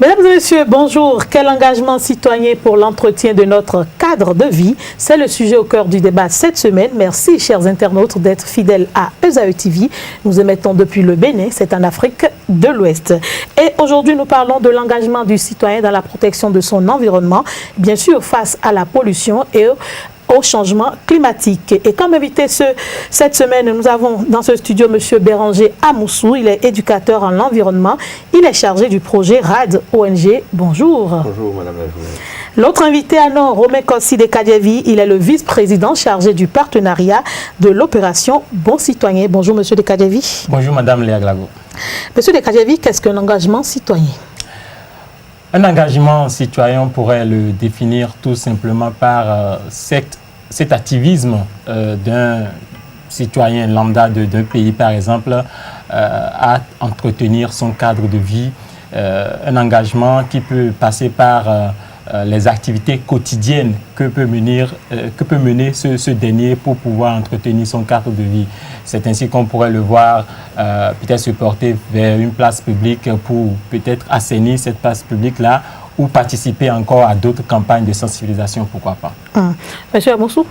Mesdames et messieurs, bonjour. Quel engagement citoyen pour l'entretien de notre cadre de vie? C'est le sujet au cœur du débat cette semaine. Merci, chers internautes, d'être fidèles à ESAE TV. Nous émettons depuis le Bénin, c'est en Afrique de l'Ouest. Et aujourd'hui, nous parlons de l'engagement du citoyen dans la protection de son environnement, bien sûr face à la pollution et au changement climatique. Et comme invité cette semaine, nous avons dans ce studio M. Béranger Amoussou. Il est éducateur en environnement. Il est chargé du projet RAD ONG. Bonjour. Bonjour, madame la journaliste. L'autre invité à nous, Romain Kossi de Kadjevi. Il est le vice-président chargé du partenariat de l'opération Bon Citoyen. Bonjour, M. de Kadjevi. Bonjour, madame Léa Glago. M. de Kadjevi, qu'est-ce qu'un engagement citoyen? Un engagement citoyen, on pourrait le définir tout simplement par cet activisme d'un citoyen lambda d'un pays, par exemple, à entretenir son cadre de vie. Un engagement qui peut passer par les activités quotidiennes que peut mener ce dernier pour pouvoir entretenir son cadre de vie. C'est ainsi qu'on pourrait le voir peut-être se porter vers une place publique pour peut-être assainir cette place publique-là ou participer encore à d'autres campagnes de sensibilisation, pourquoi pas. Monsieur Amoussou,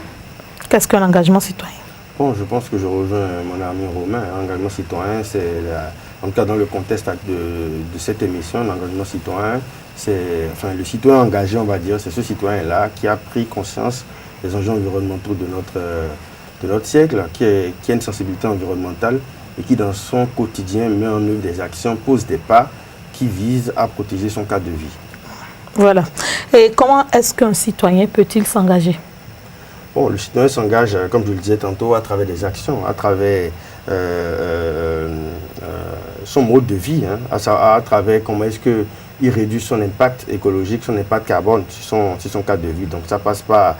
qu'est-ce qu'un engagement citoyen? Bon, je pense que je rejoins mon ami Romain. L'engagement citoyen, c'est, en tout cas dans le contexte de cette émission, l'engagement citoyen, c'est, enfin, le citoyen engagé, on va dire, c'est ce citoyen-là qui a pris conscience des enjeux environnementaux de notre siècle, qui a une sensibilité environnementale et qui, dans son quotidien, met en œuvre des actions, pose des pas qui visent à protéger son cadre de vie. Voilà. Et comment est-ce qu'un citoyen peut-il s'engager? Bon, le citoyen s'engage, comme je le disais tantôt, à travers des actions, à travers son mode de vie, hein, à travers comment est-ce qu'il réduit son impact écologique, son impact carbone sur son cadre de vie. Donc ça passe par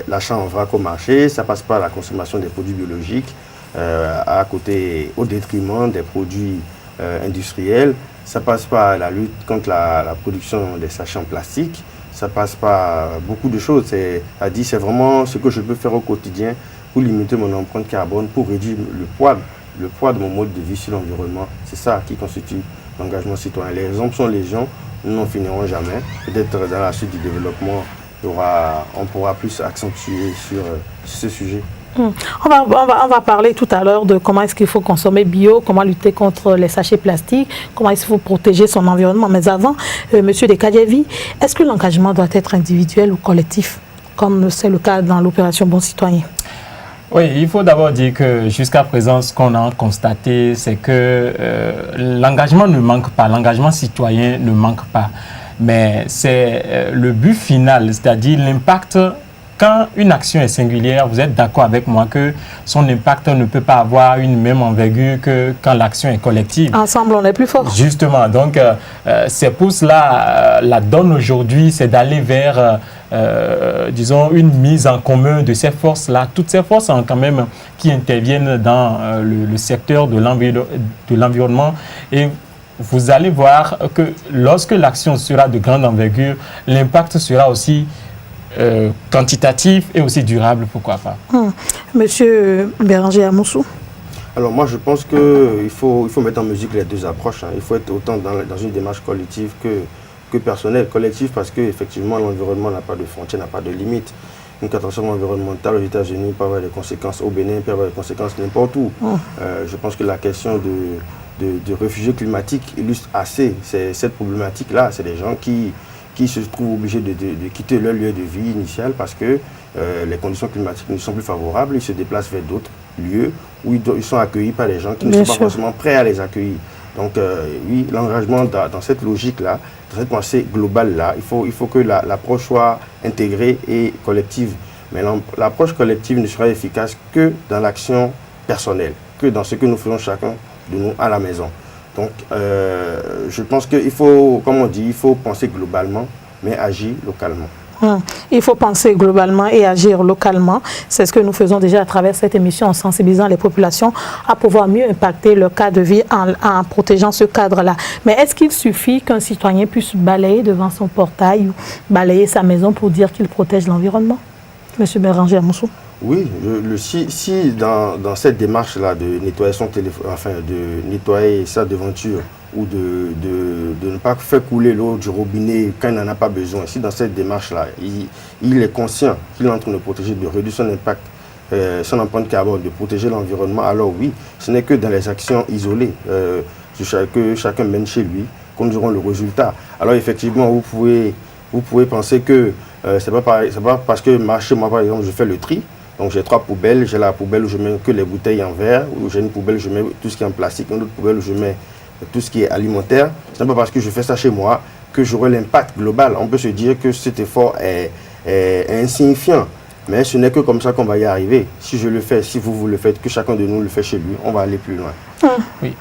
l'achat en vrac au marché, ça passe par la consommation des produits biologiques, au détriment des produits industriels, ça passe par la lutte contre la production des sachets en plastique. Ça passe par beaucoup de choses. C'est vraiment ce que je peux faire au quotidien pour limiter mon empreinte carbone, pour réduire le poids de mon mode de vie sur l'environnement. C'est ça qui constitue l'engagement citoyen. Les exemples sont légion, nous n'en finirons jamais. Peut-être dans la suite du développement, on pourra plus accentuer sur ce sujet. On va parler tout à l'heure de comment est-ce qu'il faut consommer bio, comment lutter contre les sachets plastiques, comment est-ce qu'il faut protéger son environnement. Mais avant, Monsieur de Kadjevi, est-ce que l'engagement doit être individuel ou collectif, comme c'est le cas dans l'opération Bon Citoyen? Oui, il faut d'abord dire que jusqu'à présent, ce qu'on a constaté, c'est que l'engagement ne manque pas, l'engagement citoyen ne manque pas. Mais c'est le but final, c'est-à-dire l'impact. Quand une action est singulière, vous êtes d'accord avec moi que son impact ne peut pas avoir une même envergure que quand l'action est collective. Ensemble, on est plus fort. Justement, donc c'est pour cela, la donne aujourd'hui, c'est d'aller vers, disons, une mise en commun de ces forces-là. Toutes ces forces quand même qui interviennent dans le secteur de l'environnement. Et vous allez voir que lorsque l'action sera de grande envergure, l'impact sera aussi quantitatif et aussi durable, pourquoi pas. Monsieur Béranger Amoussou. Alors moi je pense qu'il faut mettre en musique les deux approches. Hein. Il faut être autant dans une démarche collective que personnelle. Collective parce qu'effectivement l'environnement n'a pas de frontières, n'a pas de limites. Une catastrophe environnementale aux États-Unis peut avoir des conséquences au Bénin, peut avoir des conséquences n'importe où. Je pense que la question de réfugiés climatiques illustre assez cette problématique-là. C'est des gens qui se trouvent obligés de quitter leur lieu de vie initial parce que les conditions climatiques ne sont plus favorables. Ils se déplacent vers d'autres lieux où ils sont accueillis par des gens qui ne sont pas forcément prêts à les accueillir. Donc oui, l'engagement dans cette logique-là, dans cette pensée globale-là, il faut que l'approche soit intégrée et collective. Mais l'approche collective ne sera efficace que dans l'action personnelle, que dans ce que nous faisons chacun de nous à la maison. Donc, je pense qu'il faut, comme on dit, il faut penser globalement, mais agir localement. Il faut penser globalement et agir localement. C'est ce que nous faisons déjà à travers cette émission en sensibilisant les populations à pouvoir mieux impacter leur cadre de vie en protégeant ce cadre-là. Mais est-ce qu'il suffit qu'un citoyen puisse balayer devant son portail ou balayer sa maison pour dire qu'il protège l'environnement? Monsieur Béranger Amoussou. Oui, si dans cette démarche-là de nettoyer son téléphone, enfin de nettoyer sa devanture ou de ne pas faire couler l'eau du robinet quand il n'en a pas besoin. Si dans cette démarche-là, il est conscient qu'il est en train de protéger, de réduire son impact, son empreinte carbone, de protéger l'environnement, alors oui, ce n'est que dans les actions isolées que chacun mène chez lui qu'on aura le résultat. Alors effectivement, vous pouvez penser que c'est pas parce que chez moi, par exemple, je fais le tri. Donc j'ai 3 poubelles, j'ai la poubelle où je mets que les bouteilles en verre, où j'ai une poubelle où je mets tout ce qui est en plastique, une autre poubelle où je mets tout ce qui est alimentaire. Ce n'est pas parce que je fais ça chez moi que j'aurai l'impact global. On peut se dire que cet effort est insignifiant, mais ce n'est que comme ça qu'on va y arriver. Si je le fais, si vous le faites, que chacun de nous le fait chez lui, on va aller plus loin.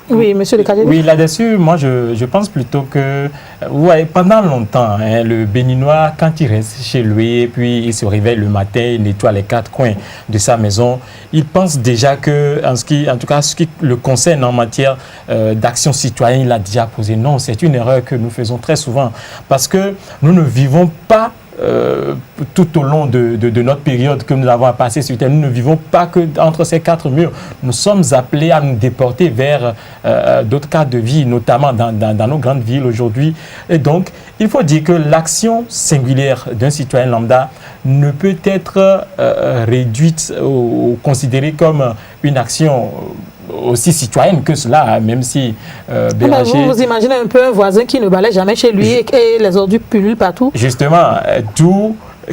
Oui, monsieur Lekadjebi. Oui, là-dessus, moi, je pense plutôt que, vous voyez, pendant longtemps, le Béninois, quand il reste chez lui, et puis il se réveille le matin, il nettoie les 4 coins de sa maison, il pense déjà que, en tout cas, ce qui le concerne en matière d'action citoyenne, il a déjà posé. Non, c'est une erreur que nous faisons très souvent, parce que nous ne vivons pas tout au long de notre période que nous avons à passer sur Terre. Nous ne vivons pas que entre ces 4 murs. Nous sommes appelés à nous déporter vers d'autres cadres de vie, notamment dans nos grandes villes aujourd'hui. Et donc, il faut dire que l'action singulière d'un citoyen lambda ne peut être réduite ou considérée comme une action aussi citoyenne que cela, même si vous imaginez un peu un voisin qui ne balaye jamais chez lui et les ordures pullulent partout. Justement,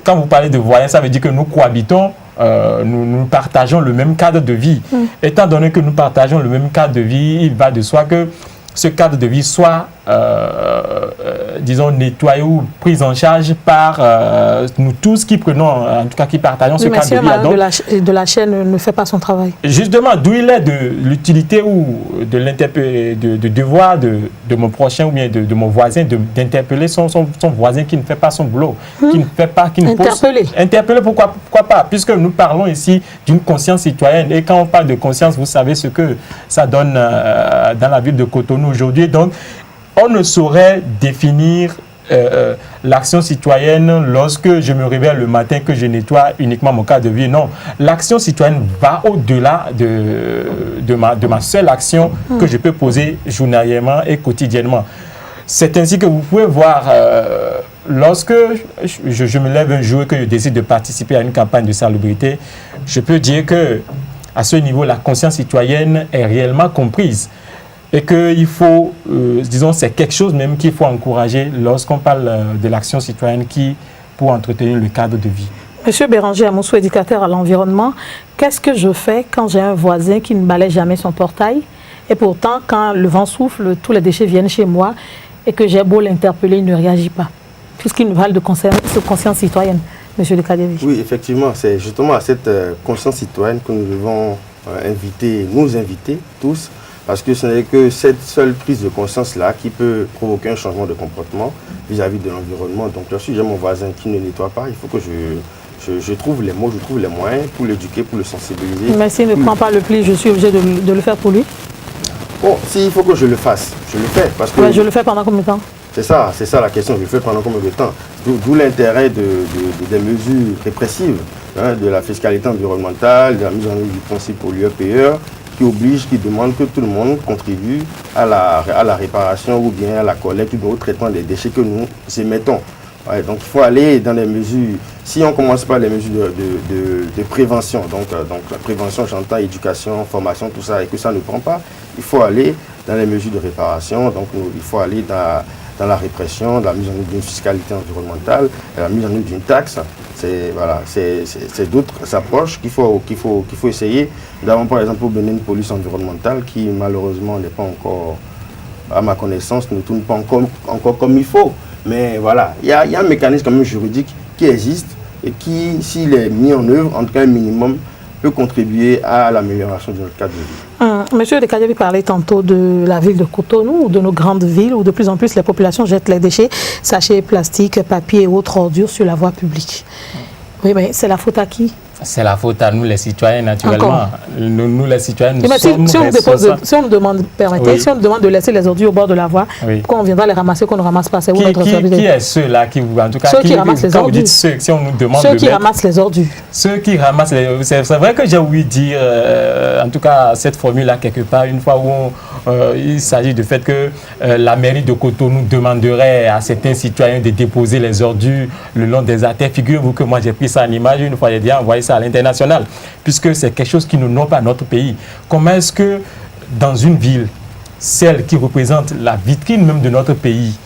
quand vous parlez de voisins, ça veut dire que nous cohabitons, nous partageons le même cadre de vie. Étant donné que nous partageons le même cadre de vie, il va de soi que ce cadre de vie soit, disons, nettoyé ou pris en charge par nous tous qui prenons, en tout cas qui partageons ce cadre de vie. De la chaîne ne fait pas son travail. Justement, d'où il est de l'utilité ou de devoir de mon prochain ou bien de mon voisin d'interpeller son voisin qui ne fait pas son boulot, qui ne fait pas, qui ne interpeller. Interpeller, pourquoi pas, puisque nous parlons ici d'une conscience citoyenne. Et quand on parle de conscience, vous savez ce que ça donne dans la ville de Cotonou aujourd'hui. Donc, on ne saurait définir l'action citoyenne lorsque je me réveille le matin, que je nettoie uniquement mon cadre de vie. Non, l'action citoyenne va au-delà de ma seule action que je peux poser journalièrement et quotidiennement. C'est ainsi que vous pouvez voir, lorsque je me lève un jour et que je décide de participer à une campagne de salubrité, je peux dire que à ce niveau, la conscience citoyenne est réellement comprise. Et qu'il faut, disons, c'est quelque chose même qu'il faut encourager lorsqu'on parle de l'action citoyenne pour entretenir le cadre de vie. Monsieur Béranger Amoussou, éducateur à l'environnement, qu'est-ce que je fais quand j'ai un voisin qui ne balaye jamais son portail et pourtant, quand le vent souffle, tous les déchets viennent chez moi et que j'ai beau l'interpeller, il ne réagit pas, puisqu'il nous parle de conscience citoyenne, monsieur Lekadjebi. Oui, effectivement, c'est justement à cette conscience citoyenne que nous devons nous inviter tous. Parce que ce n'est que cette seule prise de conscience-là qui peut provoquer un changement de comportement vis-à-vis de l'environnement. Donc, si j'ai mon voisin qui ne nettoie pas, il faut que je trouve les mots, je trouve les moyens pour l'éduquer, pour le sensibiliser. Mais s'il ne prend pas le pli, je suis obligé de le faire pour lui? Bon, s'il faut que je le fasse, je le fais. Parce que je le fais pendant combien de temps? C'est ça la question, je le fais pendant combien de temps? D'où l'intérêt des mesures répressives, de la fiscalité environnementale, de la mise en œuvre du principe pollueur-payeur, qui demande que tout le monde contribue à la réparation ou bien à la collecte ou au traitement des déchets que nous émettons. Ouais, donc il faut aller dans les mesures, si on commence par les mesures de prévention, donc la prévention, j'entends éducation, formation, tout ça, et que ça ne prend pas, il faut aller dans les mesures de réparation, donc il faut aller dans la répression, la mise en œuvre d'une fiscalité environnementale, la mise en œuvre d'une taxe. C'est d'autres approches qu'il faut essayer. Nous avons par exemple au Bénin une police environnementale qui malheureusement n'est pas encore, à ma connaissance, ne tourne pas encore comme il faut. Mais voilà, il y a un mécanisme quand même juridique qui existe et qui, s'il est mis en œuvre, en tout cas un minimum, peut contribuer à l'amélioration de notre cadre de vie. Monsieur Lekadjebi parlait tantôt de la ville de Cotonou ou de nos grandes villes où de plus en plus les populations jettent les déchets, sachets, plastiques, papier et autres ordures sur la voie publique. Oui, mais c'est la faute à qui? C'est la faute à nous les citoyens, naturellement. Nous les citoyens, nous sommes responsables. Si on nous demande, permettez, si on nous demande de laisser les ordures au bord de la voie, pourquoi on viendra les ramasser, qu'on ne ramasse pas? C'est où notre responsabilité? Qui est ceux-là qui vous, en tout cas, ceux qui ramassent les ordures. Ceux, si on nous demande ceux qui ramassent les ordures. Ceux qui ramassent les ordures. C'est vrai que j'ai ouï dire, en tout cas, cette formule-là, quelque part, une fois où il s'agit du fait que la mairie de Cotonou demanderait à certains citoyens de déposer les ordures le long des artères. Figurez-vous que moi, j'ai pris ça en image une fois, j'ai dit envoyer ça à l'international, puisque c'est quelque chose qui nous n'honore pas notre pays. Comment est-ce que dans une ville, celle qui représente la vitrine même de notre pays,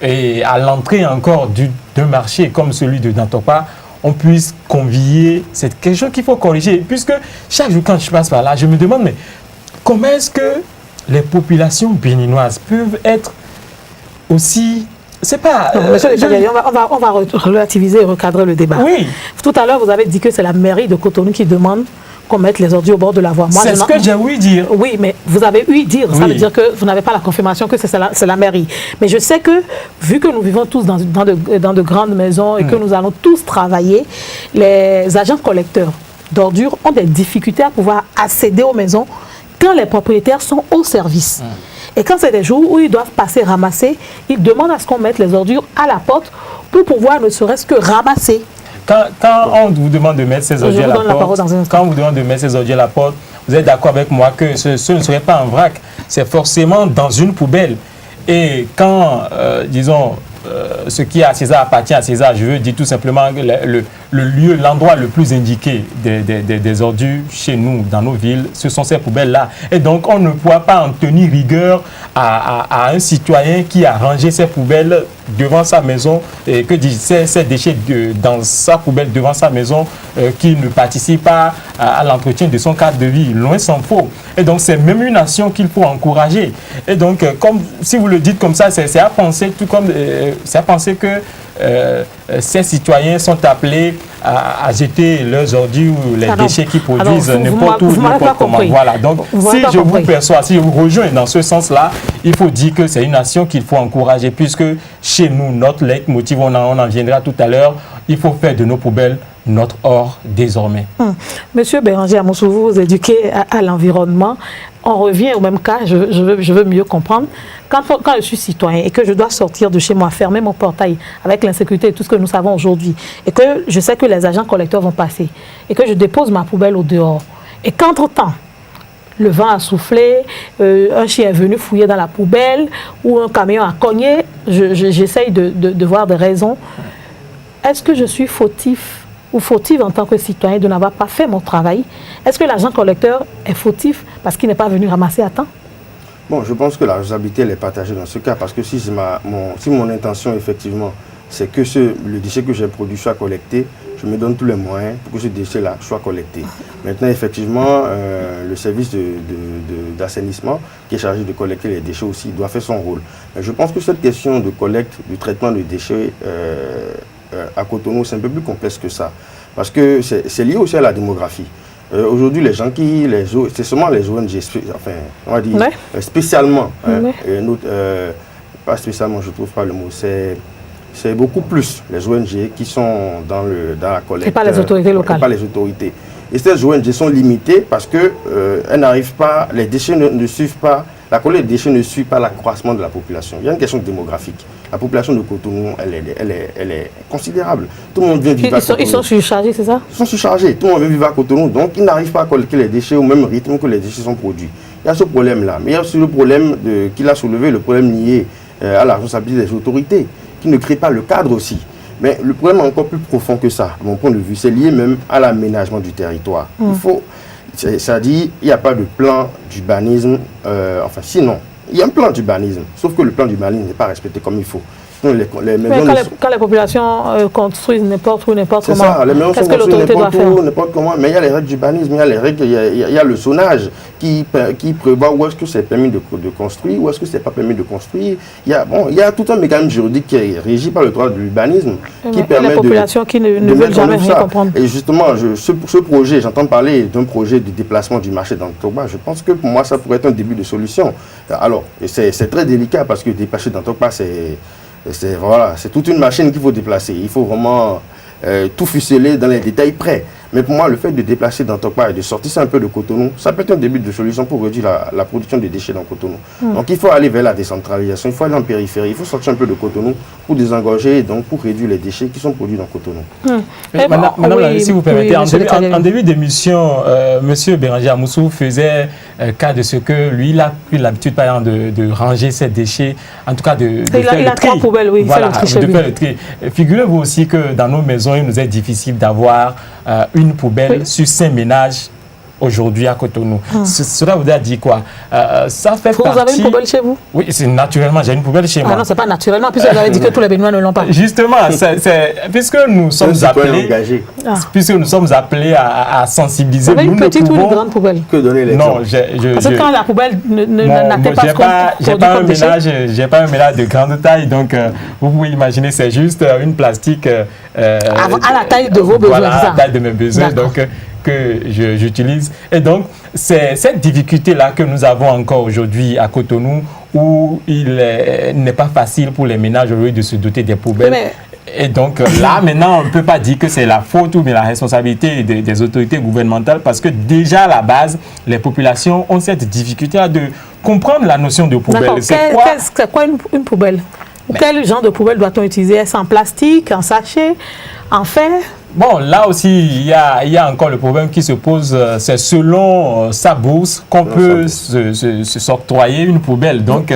et à l'entrée encore d'un marché comme celui de Dantopa, on puisse convier, c'est quelque chose qu'il faut corriger, puisque chaque jour quand je passe par là, je me demande, mais comment est-ce que les populations béninoises peuvent être aussi... C'est pas... Monsieur le Chagari, on va relativiser et recadrer le débat. Oui. Tout à l'heure, vous avez dit que c'est la mairie de Cotonou qui demande qu'on mette les ordures au bord de la voie. C'est ce que j'ai ouï dire. Oui, mais vous avez ouï dire. Ça veut dire que vous n'avez pas la confirmation que c'est la mairie. Mais je sais que, vu que nous vivons tous dans de grandes maisons et que nous allons tous travailler, les agents collecteurs d'ordures ont des difficultés à pouvoir accéder aux maisons quand les propriétaires sont au service. Et quand c'est des jours où ils doivent passer ramasser, ils demandent à ce qu'on mette les ordures à la porte pour pouvoir ne serait-ce que ramasser. Quand on vous demande de mettre ces ordures à la porte, vous êtes d'accord avec moi que ce ne serait pas un vrac, c'est forcément dans une poubelle. Et quand, disons, ce qui est à César appartient à César, je veux dire tout simplement que le lieu, l'endroit le plus indiqué des ordures chez nous, dans nos villes, ce sont ces poubelles-là. Et donc, on ne pourra pas en tenir rigueur à un citoyen qui a rangé ses poubelles devant sa maison, et que ces déchets dans sa poubelle devant sa maison, qui ne participe pas à l'entretien de son cadre de vie. Loin s'en faut. Et donc, c'est même une action qu'il faut encourager. Et donc, comme si vous le dites comme ça, c'est à penser, tout comme c'est à penser que ces citoyens sont appelés à jeter leurs ordures ou les déchets qu'ils produisent n'importe où, n'importe comment. Voilà. Donc, si je vous perçois, si je vous rejoins dans ce sens-là, il faut dire que c'est une action qu'il faut encourager, puisque chez nous, notre leitmotiv, on en viendra tout à l'heure, il faut faire de nos poubelles notre or désormais. Monsieur Béranger Amoussou, vous vous éduquez à l'environnement. On revient au même cas, je veux mieux comprendre. Quand je suis citoyen et que je dois sortir de chez moi, fermer mon portail avec l'insécurité et tout ce que nous savons aujourd'hui, et que je sais que les agents collecteurs vont passer, et que je dépose ma poubelle au dehors, et qu'entre-temps, le vent a soufflé, un chien est venu fouiller dans la poubelle, ou un camion a cogné, j'essaye de voir des raisons. Est-ce que je suis fautif ou fautive en tant que citoyen de n'avoir pas fait mon travail? Est-ce que l'agent collecteur est fautif parce qu'il n'est pas venu ramasser à temps? Bon, je pense que la responsabilité elle est partagée dans ce cas, parce que si mon intention, effectivement, c'est que le déchet que j'ai produit soit collecté, je me donne tous les moyens pour que ce déchet-là soit collecté. Maintenant, effectivement, le service d'assainissement qui est chargé de collecter les déchets aussi doit faire son rôle. Mais je pense que cette question de collecte, du traitement de déchets à Cotonou, c'est un peu plus complexe que ça. Parce que c'est lié aussi à la démographie. Aujourd'hui, les gens c'est seulement les ONG, enfin, on va dire spécialement, pas spécialement, je ne trouve pas le mot, c'est beaucoup plus les ONG qui sont dans la collecte. Et pas les autorités locales. Pas les autorités. Et ces ONG sont limitées parce que elles n'arrivent pas, les déchets ne suivent pas, la collecte des déchets ne suit pas l'accroissement de la population. Il y a une question démographique. La population de Cotonou, elle est considérable. Tout le monde vient vivre à Cotonou. Ils sont surchargés, c'est ça? Ils sont surchargés. Tout le monde vient vivre à Cotonou. Donc, ils n'arrivent pas à collecter les déchets au même rythme que les déchets sont produits. Il y a ce problème-là. Mais il y a aussi le problème qu'il a soulevé, le problème lié à la responsabilité des autorités, qui ne créent pas le cadre aussi. Mais le problème est encore plus profond que ça, à mon point de vue. C'est lié même à l'aménagement du territoire. C'est-à-dire, il n'y a pas de plan d'urbanisme. Enfin, sinon, il y a un plan d'urbanisme, sauf que le plan d'urbanisme n'est pas respecté comme il faut. Quand les populations construisent n'importe où, n'importe comment, qu'est-ce que l'autorité doit faire? N'importe comment, mais il y a les règles d'urbanisme, il y a les règles, il y a le zonage qui prévoit où est-ce que c'est permis de construire, où est-ce que c'est pas permis de construire. Il y a tout un mécanisme juridique qui est régi par le droit de l'urbanisme qui permet les populations qui ne veulent jamais rien comprendre. Et justement, ce projet, j'entends parler d'un projet de déplacement du marché dans le Tokba. Je pense que pour moi, ça pourrait être un début de solution. Alors, c'est très délicat parce que déplacer dans le Tokba, c'est toute une machine qu'il faut déplacer. Il faut vraiment tout ficeler dans les détails près. Mais pour moi, le fait de déplacer d'Antokpa et de sortir un peu de Cotonou, ça peut être un début de solution pour réduire la production de déchets dans Cotonou. Donc il faut aller vers la décentralisation, il faut aller en périphérie, il faut sortir un peu de Cotonou pour désengorger et donc pour réduire les déchets qui sont produits dans Cotonou. Madame, si vous permettez, en début d'émission, M. Béranger Amoussou faisait cas de ce que lui, il a pris l'habitude, par exemple, de ranger ses déchets, en tout cas de faire le tri. 3 poubelles, oui, voilà, il fait de faire le tri. Figurez-vous aussi que dans nos maisons, il nous est difficile d'avoir une poubelle sur 5 ménages aujourd'hui à Cotonou. Cela voudrait dire quoi? Ça fait partie... Vous avez une poubelle chez vous? Oui, naturellement, j'ai une poubelle chez moi. Ah non, c'est pas naturellement, puisque vous avez dit que tous les Béninois ne l'ont pas. Justement, puisque nous sommes appelés... Puisque nous sommes appelés à sensibiliser... Vous avez une petite ou une grande poubelle? Que donner l'exemple? Non, parce que quand la poubelle n'atteint pas ce qu'on produit comme déchet. J'ai pas un ménage de grande taille, donc vous pouvez imaginer, c'est juste une plastique... à la taille de vos besoins. Voilà, à la taille de mes besoins, donc... que j'utilise. Et donc, c'est cette difficulté-là que nous avons encore aujourd'hui à Cotonou, où il n'est pas facile pour les ménages aujourd'hui de se doter des poubelles. Mais... Et donc là, maintenant, on ne peut pas dire que c'est la faute ou bien la responsabilité des autorités gouvernementales, parce que déjà à la base, les populations ont cette difficulté de comprendre la notion de poubelle. C'est quoi une poubelle? Quel genre de poubelle doit-on utiliser? Est-ce en plastique, en sachet, en fer? Bon, là aussi, il y a encore le problème qui se pose. C'est selon sa bourse qu'on peut s'octroyer une poubelle. Donc,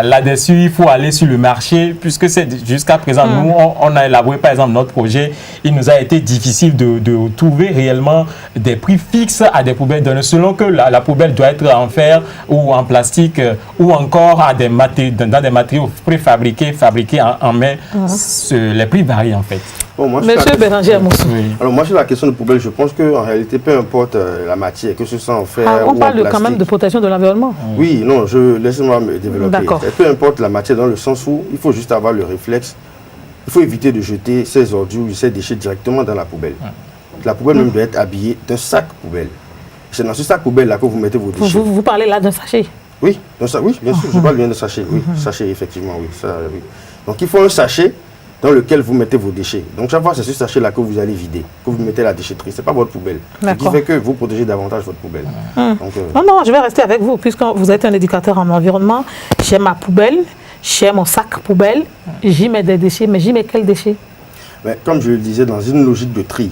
là-dessus, il faut aller sur le marché, puisque jusqu'à présent, nous, on a élaboré, par exemple, notre projet. Il nous a été difficile de trouver réellement des prix fixes à des poubelles données, selon que la poubelle doit être en fer ou en plastique ou encore dans des matériaux préfabriqués, fabriqués en main. Les prix varient, en fait. Bon, Monsieur Béranger Amoussou. Alors moi sur la question de poubelle, je pense qu'en réalité, peu importe la matière, que ce soit en fer ou en plastique. On parle quand même de protection de l'environnement. Oui, non, laissez-moi me développer. Peu importe la matière, dans le sens où il faut juste avoir le réflexe. Il faut éviter de jeter ses ordures ou ses déchets directement dans la poubelle. La poubelle même doit être habillée d'un sac poubelle. C'est dans ce sac poubelle-là que vous mettez vos déchets. Vous parlez là d'un sachet? Oui, oui, bien sûr, je parle bien de sachet. Oui, sachet, effectivement, oui, oui. Donc il faut un sachet dans lequel vous mettez vos déchets. Donc chaque fois, c'est ce sachet-là que vous allez vider, que vous mettez à la déchetterie. Ce n'est pas votre poubelle. Ce qui fait que vous protégez davantage votre poubelle. Donc, non, je vais rester avec vous, puisque vous êtes un éducateur en environnement. J'ai ma poubelle, j'ai mon sac poubelle, j'y mets des déchets, mais j'y mets quels déchets? Mais comme je le disais, dans une logique de tri,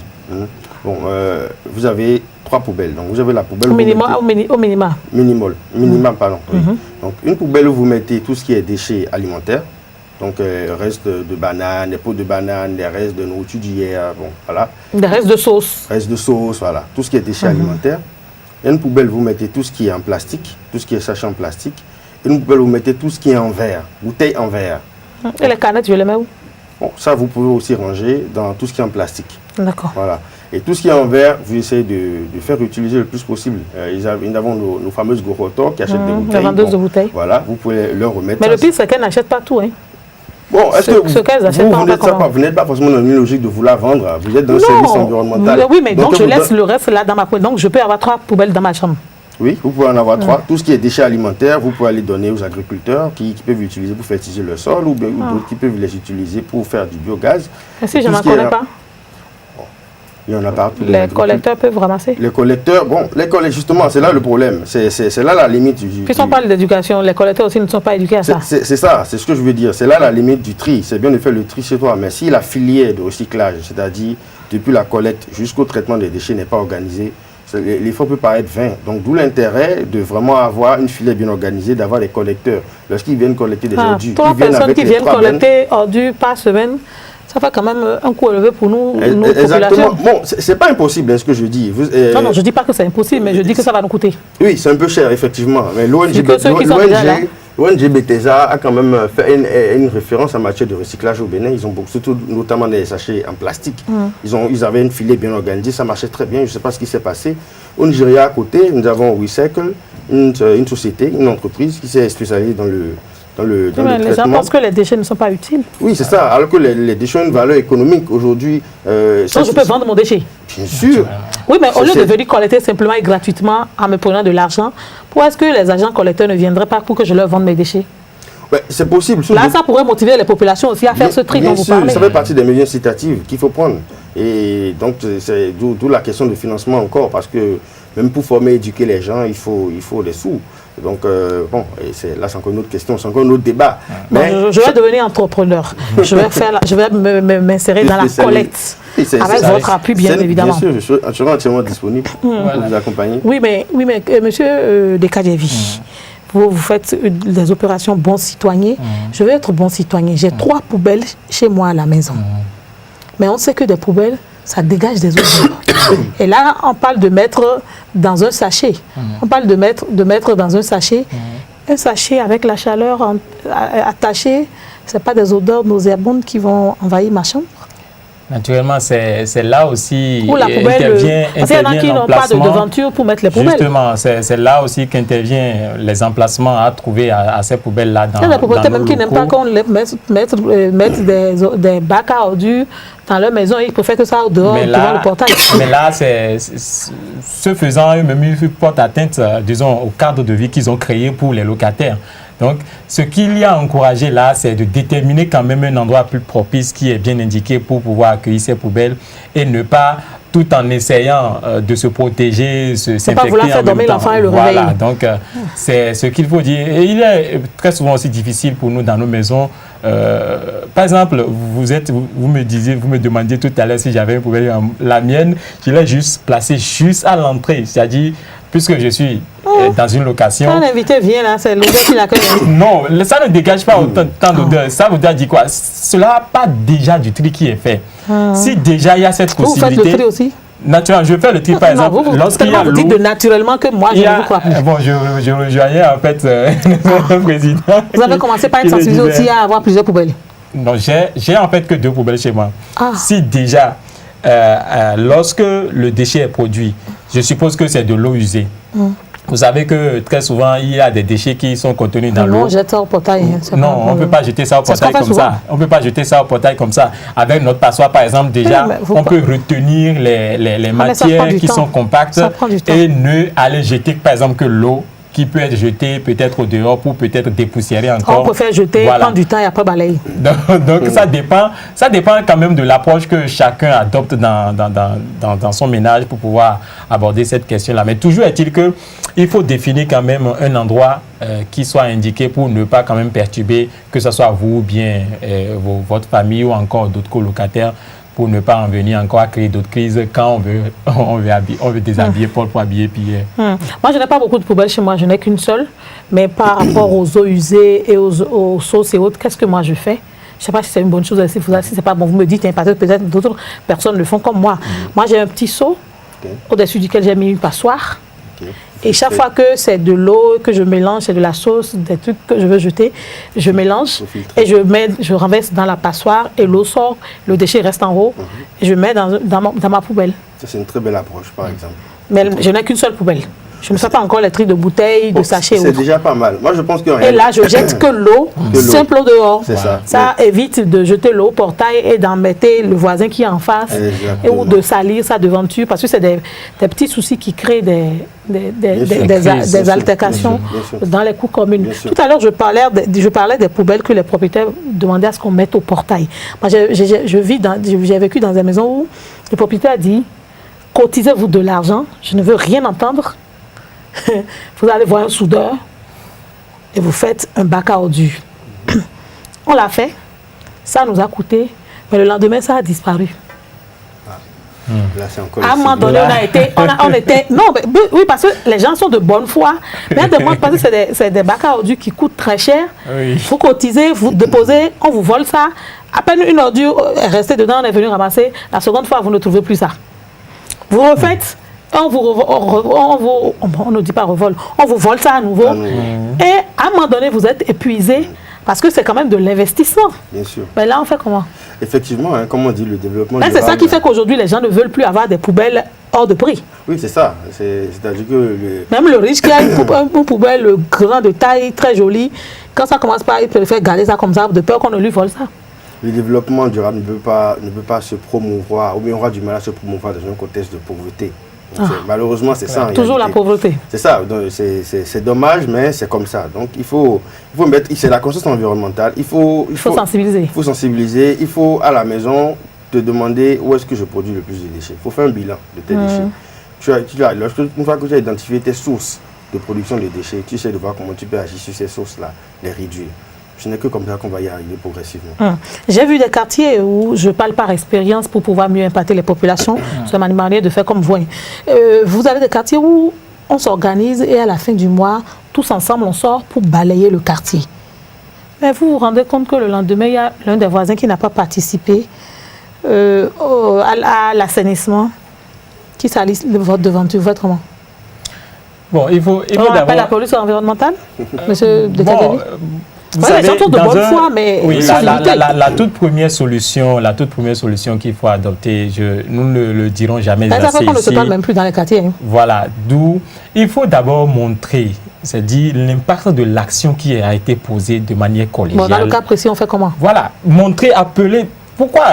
vous avez 3 poubelles. Donc vous avez la poubelle... Au minimum, pardon. Oui. Donc une poubelle où vous mettez tout ce qui est déchets alimentaires. Donc, reste de bananes, des pots de bananes, des restes de nourriture d'hier, bon, voilà. Des restes de sauce. Restes de sauce, voilà. Tout ce qui est déchets alimentaires. Et une poubelle, vous mettez tout ce qui est en plastique, tout ce qui est sachet en plastique. Et une poubelle, vous mettez tout ce qui est en verre, bouteille en verre. Et les canettes, je les mets où? Bon, ça, vous pouvez aussi ranger dans tout ce qui est en plastique. D'accord. Voilà. Et tout ce qui est en verre, vous essayez de faire utiliser le plus possible. Nous avons nos fameuses gorotos qui achètent des bouteilles. Les vendeuses de bouteilles. Voilà, vous pouvez leur remettre. Mais le pire, c'est qu'elles n'achètent pas tout, hein. Bon, est-ce que vous n'êtes pas forcément dans une logique de vous la vendre? Vous êtes dans le service environnemental. Oui, mais donc je laisse le reste là dans ma poubelle. Donc je peux avoir 3 poubelles dans ma chambre. Oui, vous pouvez en avoir 3. Tout ce qui est déchets alimentaires, vous pouvez les donner aux agriculteurs qui peuvent l'utiliser pour fertiliser le sol ou d'autres qui peuvent les utiliser pour faire du biogaz. Et si je n'en connais pas? Il y en a partout. Les collecteurs peuvent ramasser? Les collecteurs, justement, c'est là le problème. C'est là la limite. Puisqu'on parle d'éducation, les collecteurs aussi ne sont pas éduqués à ça. C'est ça, c'est ce que je veux dire. C'est là la limite du tri. C'est bien de faire le tri chez toi. Mais si la filière de recyclage, c'est-à-dire depuis la collecte jusqu'au traitement des déchets, n'est pas organisée, l'effort peut paraître vain. Donc d'où l'intérêt de vraiment avoir une filière bien organisée, d'avoir des collecteurs. Lorsqu'ils viennent collecter des ordures, 3 personnes qui viennent collecter ordures par semaine, ça fait quand même un coût élevé pour nous, Exactement. Bon, c'est pas impossible, ce que je dis. Non, je ne dis pas que c'est impossible, mais je dis que ça va nous coûter. Oui, c'est un peu cher, effectivement. Mais l'ONG Bethesda a quand même fait une référence en matière de recyclage au Bénin. Ils ont surtout notamment des sachets en plastique. Ils avaient une filière bien organisée, ça marchait très bien. Je ne sais pas ce qui s'est passé. Au Nigeria, à côté, nous avons Recycle, une société, une entreprise qui s'est spécialisée dans le les gens pensent que les déchets ne sont pas utiles. Oui, c'est ça. Alors que les déchets ont une valeur économique aujourd'hui. Je peux vendre mon déchet. Bien sûr. Oui, mais au lieu de venir collecter simplement et gratuitement en me prenant de l'argent, pourquoi est-ce que les agents collecteurs ne viendraient pas pour que je leur vende mes déchets? C'est possible. Là, ça pourrait motiver les populations aussi à faire ce tri dont vous parlez. Ça fait partie des mesures incitatives qu'il faut prendre. Et donc, c'est d'où la question de financement encore, parce que même pour former, éduquer les gens, il faut des sous. Donc, bon, là, c'est encore une autre question, c'est encore un autre débat. Mais je vais devenir entrepreneur. je vais m'insérer dans la collecte. Avec votre appui, bien évidemment. Bien sûr, je serai entièrement disponible pour vous accompagner. Oui, mais monsieur Dekadjevi, vous faites des opérations bons citoyens. Je veux être bon citoyen. J'ai 3 poubelles chez moi à la maison. Mais on sait que des poubelles, ça dégage des odeurs. Et là, on parle de mettre dans un sachet. On parle de mettre dans un sachet. Un sachet avec la chaleur attachée, ce n'est pas des odeurs nauséabondes qui vont envahir ma chambre. Naturellement, c'est là aussi où la poubelle, intervient parce qu'il y en a qui n'ont pas de devanture pour mettre les poubelles. Justement, c'est là aussi qu'intervient les emplacements à trouver à ces poubelles-là dans nos locaux. Il y a des propriétaires même qui n'aiment pas qu'on mette des bacs à ordures dans leur maison, ils préfèrent que ça dehors devant le portail. Mais là, ce faisant, eux-mêmes, ils portent atteinte, disons, au cadre de vie qu'ils ont créé pour les locataires. Donc, ce qu'il y a à encourager là, c'est de déterminer quand même un endroit plus propice qui est bien indiqué pour pouvoir accueillir ces poubelles et ne pas, tout en essayant de se protéger, s'infecter pas vouloir faire dormir l'enfant et le réveiller. Voilà, donc c'est ce qu'il faut dire. Et il est très souvent aussi difficile pour nous dans nos maisons. Par exemple, vous me demandiez tout à l'heure si j'avais une poubelle. La mienne, je l'ai juste placée juste à l'entrée, c'est-à-dire puisque je suis dans une location. Quand un invité vient là, c'est l'odeur qui l'accueille. Non, ça ne dégage pas autant d'odeur. Ça veut dire quoi? Cela n'a pas déjà du tri qui est fait. Si déjà il y a cette possibilité. Vous faites le tri aussi? Naturellement, je fais le tri par exemple. Lorsqu'il y a vous dites de naturellement que moi je ne vous crois plus. Bon, je rejoignais en fait le président. Vous avez commencé par être sensibilisé aussi à avoir plusieurs poubelles? Non, j'ai en fait que 2 poubelles chez moi. Si déjà, lorsque le déchet est produit, je suppose que c'est de l'eau usée. Vous savez que très souvent, il y a des déchets qui sont contenus dans l'eau. On jette ça au portail. Non, on ne peut pas jeter ça au portail comme ça. On ne peut pas jeter ça au portail comme ça. Avec notre passoire, par exemple, déjà, on peut retenir les matières qui sont compactes et ne aller jeter, par exemple, que l'eau qui peut être jetée peut-être au dehors pour peut-être dépoussiérer encore. On préfère jeter, prendre du temps et après balayer. Donc ça dépend quand même de l'approche que chacun adopte dans son ménage pour pouvoir aborder cette question-là. Mais toujours est-il qu'il faut définir quand même un endroit qui soit indiqué pour ne pas quand même perturber, que ce soit vous ou bien votre famille ou encore d'autres colocataires, pour ne pas en venir encore à créer d'autres crises quand on veut déshabiller Paul pour habiller Pierre. Moi, je n'ai pas beaucoup de poubelles chez moi, je n'ai qu'une seule. Mais par rapport aux eaux usées et aux sauces et autres, qu'est-ce que moi je fais? Je ne sais pas si c'est une bonne chose, si c'est pas bon, vous me dites, parce que peut-être d'autres personnes le font comme moi. Moi, j'ai un petit seau au-dessus duquel j'ai mis une passoire. Et chaque fois que c'est de l'eau que je mélange, c'est de la sauce, des trucs que je veux jeter, je mélange et je renverse dans la passoire et l'eau sort, le déchet reste en haut et je mets dans ma poubelle. Ça, c'est une très belle approche, par exemple. Mais je n'ai qu'une seule poubelle. Je ne fais pas encore les tri de bouteilles, de sachets. C'est déjà pas mal. Moi, je pense que... Et là, je jette que l'eau, simple eau dehors. C'est ça. Ça évite de jeter l'eau au portail et d'embêter le voisin qui est en face. Ou de salir sa devanture, parce que c'est des petits soucis qui créent des altercations dans les cours communes. Tout à l'heure, je parlais des poubelles que les propriétaires demandaient à ce qu'on mette au portail. Moi, j'ai vécu dans une maison où le propriétaire a dit « Cotisez-vous de l'argent, je ne veux rien entendre. » Vous allez voir un soudeur et vous faites un bac à ordures. On l'a fait, ça nous a coûté, mais le lendemain, ça a disparu. Là, c'est encore à un moment donné, on était... Non, mais, oui, parce que les gens sont de bonne foi, mais à demande, parce que c'est des bacs à ordures qui coûtent très cher. Oui. Vous cotisez, vous déposez, on vous vole ça. À peine une ordure est restée dedans, on est venu ramasser. La seconde fois, vous ne trouvez plus ça. Vous refaites... On ne dit pas revole, on vous vole ça à nouveau. Et à un moment donné, vous êtes épuisé parce que c'est quand même de l'investissement. Bien sûr. Mais là, on fait comment? Effectivement, comme on dit, le développement durable. C'est ça qui fait qu'aujourd'hui, les gens ne veulent plus avoir des poubelles hors de prix. Oui, c'est ça. C'est-à-dire que... Même le riche qui a une poubelle grande de taille, très jolie, quand ça commence par, il préfère garder ça comme ça, de peur qu'on ne lui vole ça. Le développement durable ne peut pas se promouvoir, ou bien on aura du mal à se promouvoir dans un contexte de pauvreté. Malheureusement, c'est ça. Toujours la pauvreté. C'est ça. C'est dommage, mais c'est comme ça. Donc, il faut mettre... C'est la conscience environnementale. Il faut sensibiliser. Il faut sensibiliser. Il faut, à la maison, te demander où est-ce que je produis le plus de déchets. Il faut faire un bilan de tes déchets. Une fois que tu as identifié tes sources de production de déchets, tu essaies de voir comment tu peux agir sur ces sources-là, les réduire. Ce n'est que comme ça qu'on va y arriver progressivement. J'ai vu des quartiers où je parle par expérience pour pouvoir mieux impacter les populations. C'est ma manière de faire comme vous. Vous avez des quartiers où on s'organise et à la fin du mois, tous ensemble, on sort pour balayer le quartier. Mais vous vous rendez compte que le lendemain, il y a l'un des voisins qui n'a pas participé à l'assainissement, qui salit votre devanture. Vous faites comment? Bon, il faut on appelle la police environnementale, monsieur de bon, vous savez, surtout de bonne foi, mais oui, la toute première solution qu'il faut adopter, nous ne le dirons jamais assez ici. On ne se parle même plus dans les quartiers. Hein. Voilà, d'où il faut d'abord montrer, c'est-à-dire l'impact de l'action qui a été posée de manière collégiale. Bon, dans le cas précis, on fait comment? Voilà, montrer, appeler. Pourquoi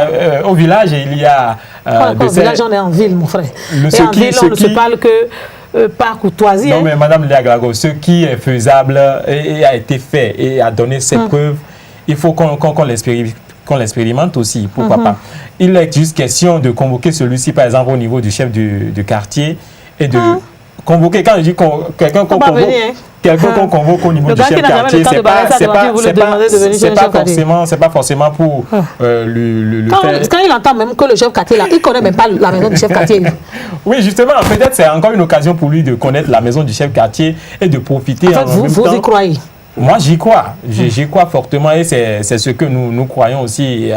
au village, il y a... au village, on est en ville, mon frère. Et en ville, on ne se parle que par courtoisie. Non, mais Madame Léa Grago, ce qui est faisable et a été fait et a donné ses preuves, il faut qu'on l'expérimente aussi, pourquoi pas. Il est juste question de convoquer celui-ci, par exemple, au niveau du chef du quartier et de convoquer, quand je dis quelqu'un qu'on convoque, qu'on convoque au niveau du chef quartier, c'est pas forcément pour le faire. Quand il entend même que le chef quartier là, il connaît même pas la maison du chef quartier. Oui, justement, peut-être c'est encore une occasion pour lui de connaître la maison du chef quartier et de profiter. En fait, vous y croyez? Moi, j'y crois. J'y crois fortement et c'est ce que nous croyons aussi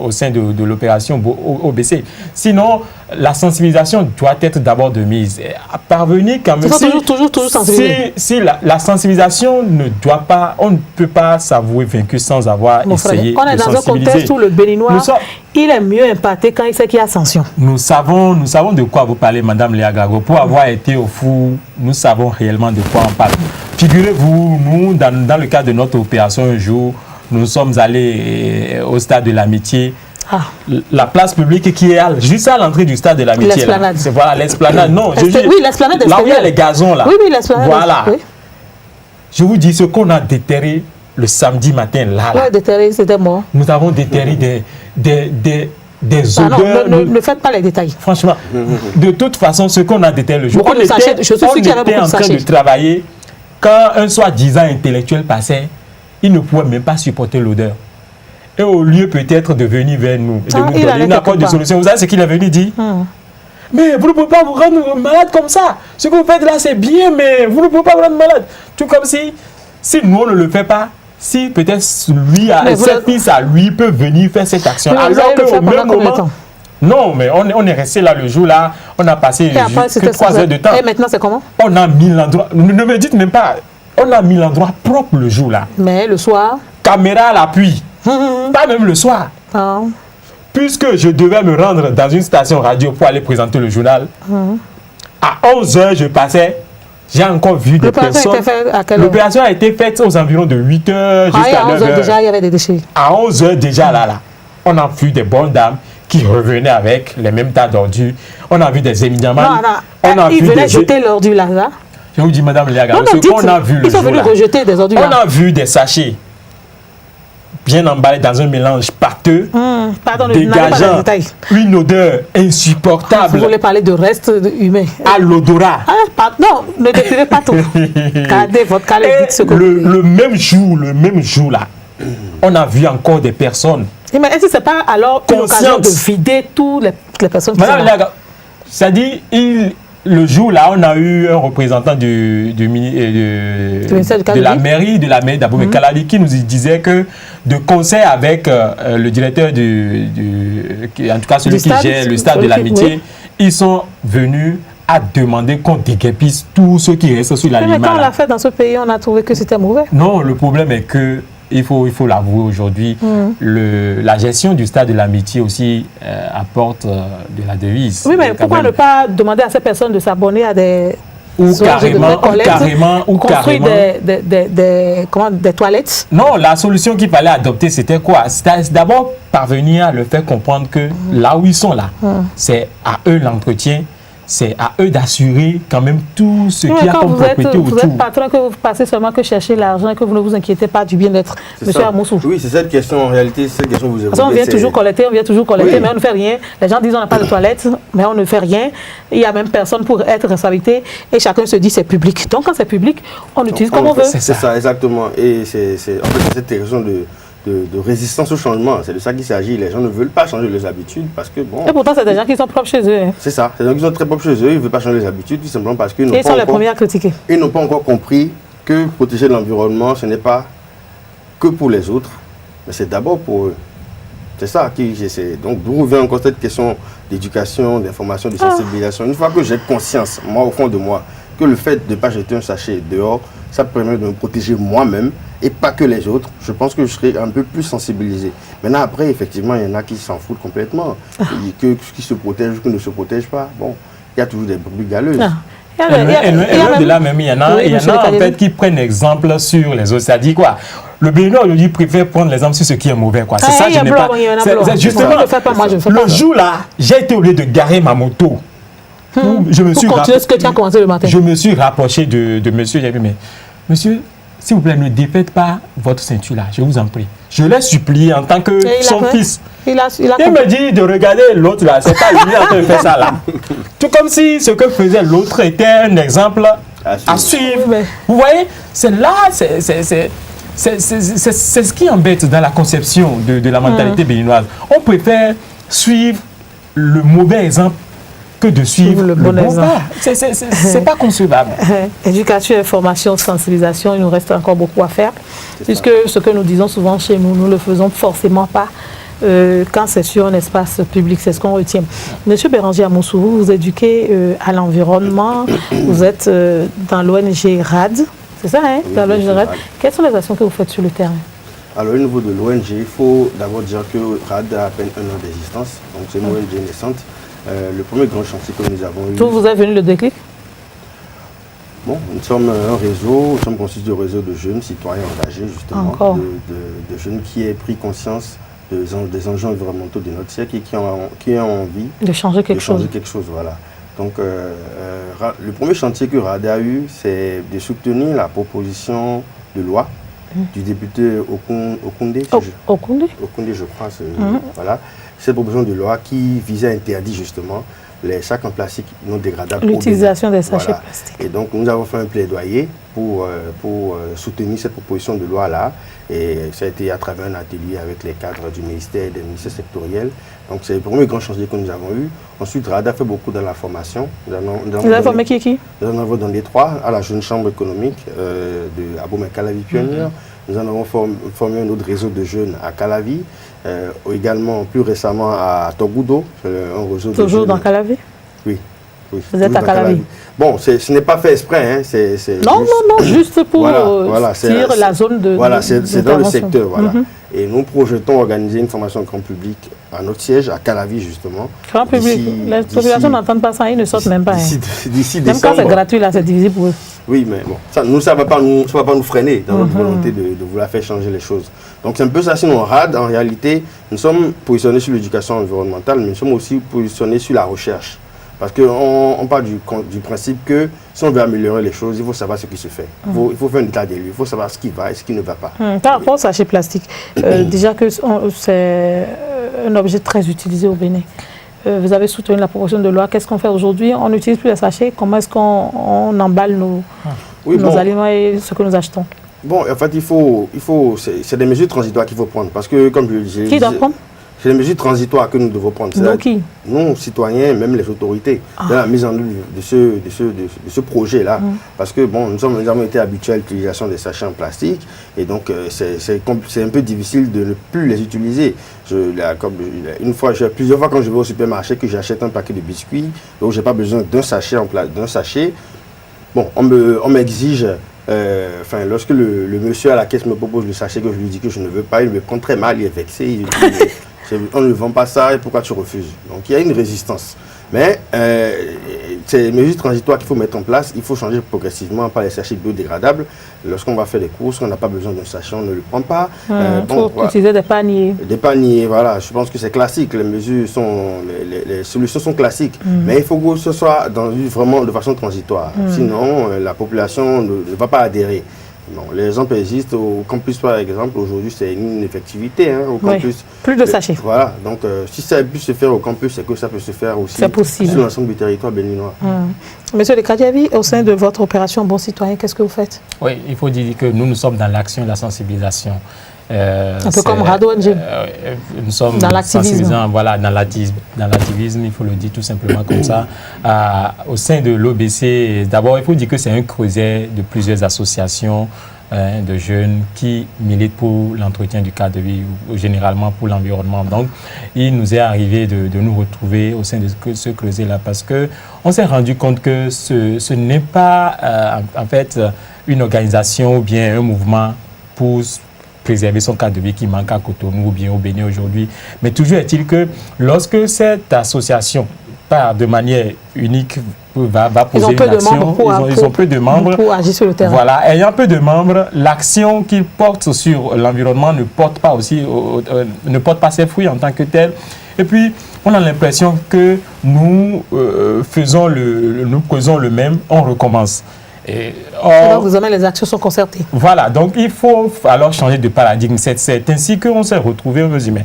au sein de l'opération OBC. Sinon, la sensibilisation doit être d'abord de mise. À parvenir quand même. Toujours sensibiliser. Si la sensibilisation ne doit pas, on ne peut pas s'avouer vaincu sans avoir essayé de sensibiliser. On est dans un contexte où le Béninois, il est mieux impacté quand il sait qu'il y a sanction. Nous savons de quoi vous parlez, Madame Léa Grago. Pour avoir été au four, nous savons réellement de quoi on parle. Figurez-vous, nous, dans le cadre de notre opération un jour, nous sommes allés au stade de l'Amitié. La place publique qui est juste à l'entrée du stade de l'Amitié. L'esplanade. C'est voilà, l'esplanade. Non, oui, l'esplanade. Là où il y a les gazons, là. Oui, l'esplanade. Voilà. Oui. Je vous dis ce qu'on a déterré le samedi matin, là. Oui, déterré, c'était mort. Nous avons déterré des odeurs. Non, ne faites pas les détails. Franchement, de toute façon, ce qu'on a déterré le jour, on était en train de travailler. Quand un soi-disant intellectuel passait, il ne pouvait même pas supporter l'odeur. Et au lieu peut-être de venir vers nous, et de nous donner une apporte de solution, vous savez ce qu'il est venu dire? Mais vous ne pouvez pas vous rendre malade comme ça. Ce que vous faites là, c'est bien, mais vous ne pouvez pas vous rendre malade. Tout comme si nous, on ne le fait pas, si peut-être lui, ses fils à lui peut venir faire cette action. Alors qu'au même moment... Non, mais on est resté là le jour là, on a passé 3 heures de temps. Et maintenant, c'est comment? On a mis l'endroit, ne me dites même pas, on a mis l'endroit propre le jour là. Mais le soir? Caméra à l'appui, pas même le soir. Puisque je devais me rendre dans une station radio pour aller présenter le journal, à 11 heures je passais, j'ai encore vu des personnes. L'opération a été faite aux environs de 8 heures jusqu'à 9 heures. Déjà, il y avait des déchets. À 11 heures déjà là, on a vu des bonnes dames qui revenaient avec les mêmes tas d'ordures. On a vu des éminements. Ils venaient jeter l'ordure là. Je vous dis, Madame Léa Grago, ce qu'on a vu le jour là. Ils sont venus rejeter des ordures là. On a vu des sachets bien emballés dans un mélange pâteux, dégageant une odeur insupportable. Vous voulez parler de reste humain? À l'odorat. Non, ne décrivez pas tout. Gardez votre calme. Le même jour là, on a vu encore des personnes. Mais est-ce que ce n'est pas alors une occasion de vider toutes les personnes qui sont là? C'est-à-dire, le jour là, on a eu un représentant de la mairie d'Abomey Calavi qui nous disait que de concert avec le directeur en tout cas celui qui gère le stade de l'Amitié, ils sont venus à demander qu'on déguerpisse tous ceux qui restent sur l'animal. Mais quand on l'a fait dans ce pays, on a trouvé que c'était mauvais. Non, le problème est que il faut l'avouer aujourd'hui, la gestion du stade de l'Amitié aussi apporte de la devise. Oui, mais pourquoi ne pas demander à ces personnes de s'abonner à des... Ou carrément des toilettes? Non, la solution qu'il fallait adopter, c'était quoi? C'était d'abord parvenir à le faire comprendre que là où ils sont là, c'est à eux l'entretien. c'est à eux d'assurer quand même tout ce qu'il y a comme propriété autour. Vous êtes patron, que vous passez seulement que chercher l'argent et que vous ne vous inquiétez pas du bien-être. Monsieur Amoussou. Oui, c'est cette question en réalité, c'est cette question que vous évoquez. Parce qu'on vient toujours collecter, oui, mais on ne fait rien. Les gens disent on n'a pas de toilette, mais on ne fait rien. Il n'y a même personne pour être responsabilité et chacun se dit c'est public. Donc quand c'est public, on utilise comme on veut. C'est ça, exactement. Et c'est en fait cette question de résistance au changement. C'est de ça qu'il s'agit. Les gens ne veulent pas changer leurs habitudes parce que bon... Et pourtant, c'est des gens qui sont propres chez eux. Hein. C'est ça. C'est des gens qui sont très propres chez eux. Ils ne veulent pas changer les habitudes tout simplement parce qu'ils n'ont pas ils sont les premiers à critiquer. Ils n'ont pas encore compris que protéger l'environnement, ce n'est pas que pour les autres, mais c'est d'abord pour eux. C'est ça qui j'essaie. Donc, d'où revient encore cette question d'éducation, d'information, de sensibilisation. Une fois que j'ai conscience, moi, au fond de moi, que le fait de ne pas jeter un sachet dehors, ça permet de me protéger moi-même et pas que les autres, je pense que je serai un peu plus sensibilisé. Maintenant, après, effectivement, il y en a qui s'en foutent complètement, qui se protègent ou qui ne se protègent pas. Bon, il y a toujours des brebis galeuses. Et loin de là même, il y en a en fait qui prennent exemple sur les autres. Ça dit quoi? Le Béninois aujourd'hui préfère prendre l'exemple sur ce qui est mauvais. C'est ça, je n'ai pas. Justement, le jour là, j'ai été obligé de garer ma moto. Je me suis rapproché de monsieur. J'ai dit, mais monsieur, s'il vous plaît, ne défaites pas votre ceinture là, je vous en prie. Je l'ai supplié en tant que son fils. Il me dit de regarder l'autre là, c'est pas lui en train de faire ça là. Tout comme si ce que faisait l'autre était un exemple à suivre. Oui, vous voyez, c'est là, c'est ce qui embête dans la conception de la mentalité béninoise. On préfère suivre le mauvais exemple que de suivre le bon exemple. C'est pas concevable. Éducation, information, sensibilisation, il nous reste encore beaucoup à faire. Puisque ce que nous disons souvent chez nous, nous ne le faisons forcément pas quand c'est sur un espace public, c'est ce qu'on retient. Monsieur Béranger Amoussou, vous éduquez à l'environnement, vous êtes dans l'ONG RAD, c'est ça, hein? Dans l'ONG RAD. Quelles sont les actions que vous faites sur le terrain? Alors, au niveau de l'ONG, il faut d'abord dire que RAD a à peine 1 an d'existence, donc c'est une ONG naissante. Le premier grand chantier que nous avons eu... D'où vous est venu le déclic? Bon, nous sommes un réseau, nous sommes constitués de réseau de jeunes citoyens engagés, justement, de jeunes qui aient pris conscience des enjeux environnementaux de notre siècle et qui ont envie de changer quelque chose. Voilà. Donc, le premier chantier que RAD a eu, c'est de soutenir la proposition de loi du député Okundé. Okundé, je crois. Voilà. Cette proposition de loi qui visait à interdire justement les sacs en plastique non dégradables. L'utilisation des sachets plastiques. Et donc, nous avons fait un plaidoyer pour soutenir cette proposition de loi-là. Et ça a été à travers un atelier avec les cadres du ministère et des ministères sectoriels. Donc, c'est le premier grand chantier que nous avons eu. Ensuite, RAD a fait beaucoup dans la formation. Vous avez formé qui? Nous en avons dans les 3, à la Jeune Chambre économique de Abomey Calavi Pionnier. Nous en avons formé un autre réseau de jeunes à Calavi. Également, plus récemment, à Togoudo. Un réseau toujours dans Calavi? Oui. Vous êtes à Calavi? Bon, ce n'est pas fait exprès. Hein, non, juste pour tirer la zone de voilà, c'est dans le secteur. Voilà. Et nous projetons organiser une formation grand public à notre siège, à Calavi, justement. Grand public, les populations n'entendent pas ça, ils ne sortent même pas. D'ici même quand c'est gratuit, là, c'est divisé pour eux. Oui, mais bon, ça ne va pas nous freiner dans notre volonté de vouloir faire changer les choses. Donc c'est un peu ça, sinon RAD, en réalité, nous sommes positionnés sur l'éducation environnementale, mais nous sommes aussi positionnés sur la recherche. Parce qu'on part du principe que si on veut améliorer les choses, il faut savoir ce qui se fait. Il faut faire un état des lieux, il faut savoir ce qui va et ce qui ne va pas. Par rapport au sachet plastique, déjà que c'est un objet très utilisé au Bénin. Vous avez soutenu la proposition de loi. Qu'est-ce qu'on fait aujourd'hui? On n'utilise plus les sachets. Comment est-ce qu'on emballe nos aliments et ce que nous achetons? Bon, en fait, c'est des mesures transitoires qu'il faut prendre. Parce que, comme je le disais... Qui doit prendre? C'est des mesures transitoires que nous devons prendre. Donc qui? Nous, citoyens, même les autorités, dans la mise en œuvre de ce projet-là. Parce que, bon, nous avons été habitués à l'utilisation des sachets en plastique. Et donc, c'est un peu difficile de ne plus les utiliser. Plusieurs fois, quand je vais au supermarché, que j'achète un paquet de biscuits, donc je n'ai pas besoin d'un sachet Bon, on m'exige... lorsque le monsieur à la caisse me propose le sachet que je lui dis que je ne veux pas, il me prend très mal, il est vexé. On ne vend pas ça et pourquoi tu refuses? Donc il y a une résistance. Mais c'est les mesures transitoires qu'il faut mettre en place. Il faut changer progressivement par les sachets biodégradables. Lorsqu'on va faire des courses, on n'a pas besoin d'un sachet, on ne le prend pas. Il faut utiliser des paniers. Des paniers, voilà. Je pense que c'est classique. Les mesures sont, les solutions sont classiques. Mais il faut que ce soit vraiment de façon transitoire. Sinon, la population ne va pas adhérer. Non, les exemples existent. Au campus, par exemple, aujourd'hui, c'est une effectivité. Au campus, plus de sachets. Voilà. Donc, si ça a pu se faire au campus, c'est que ça peut se faire aussi sur l'ensemble du territoire béninois. Monsieur Le Kadiavi, au sein de votre opération Bon Citoyen, qu'est-ce que vous faites? Oui, il faut dire que nous sommes dans l'action et la sensibilisation. Un peu comme Rado NG. Nous sommes dans l'activisme. Voilà, dans l'activisme, il faut le dire tout simplement comme ça. Au sein de l'OBC, d'abord, il faut dire que c'est un creuset de plusieurs associations de jeunes qui militent pour l'entretien du cadre de vie, ou généralement pour l'environnement. Donc, il nous est arrivé de nous retrouver au sein de ce creuset-là parce qu'on s'est rendu compte que ce n'est pas en fait une organisation ou bien un mouvement pour préserver son cadre de vie qui manque à Cotonou ou bien au Bénin aujourd'hui. Mais toujours est-il que lorsque cette association part de manière unique, va poser une action, ils ont peu de membres pour agir sur le terrain. Voilà, ayant peu de membres, l'action qu'ils portent sur l'environnement ne porte pas ses fruits en tant que tel. Et puis, on a l'impression que nous faisons le même, on recommence. Donc, vous avez les actions sont concertées. Voilà, donc il faut alors changer de paradigme. C'est ainsi qu'on s'est retrouvé, on me dit, mais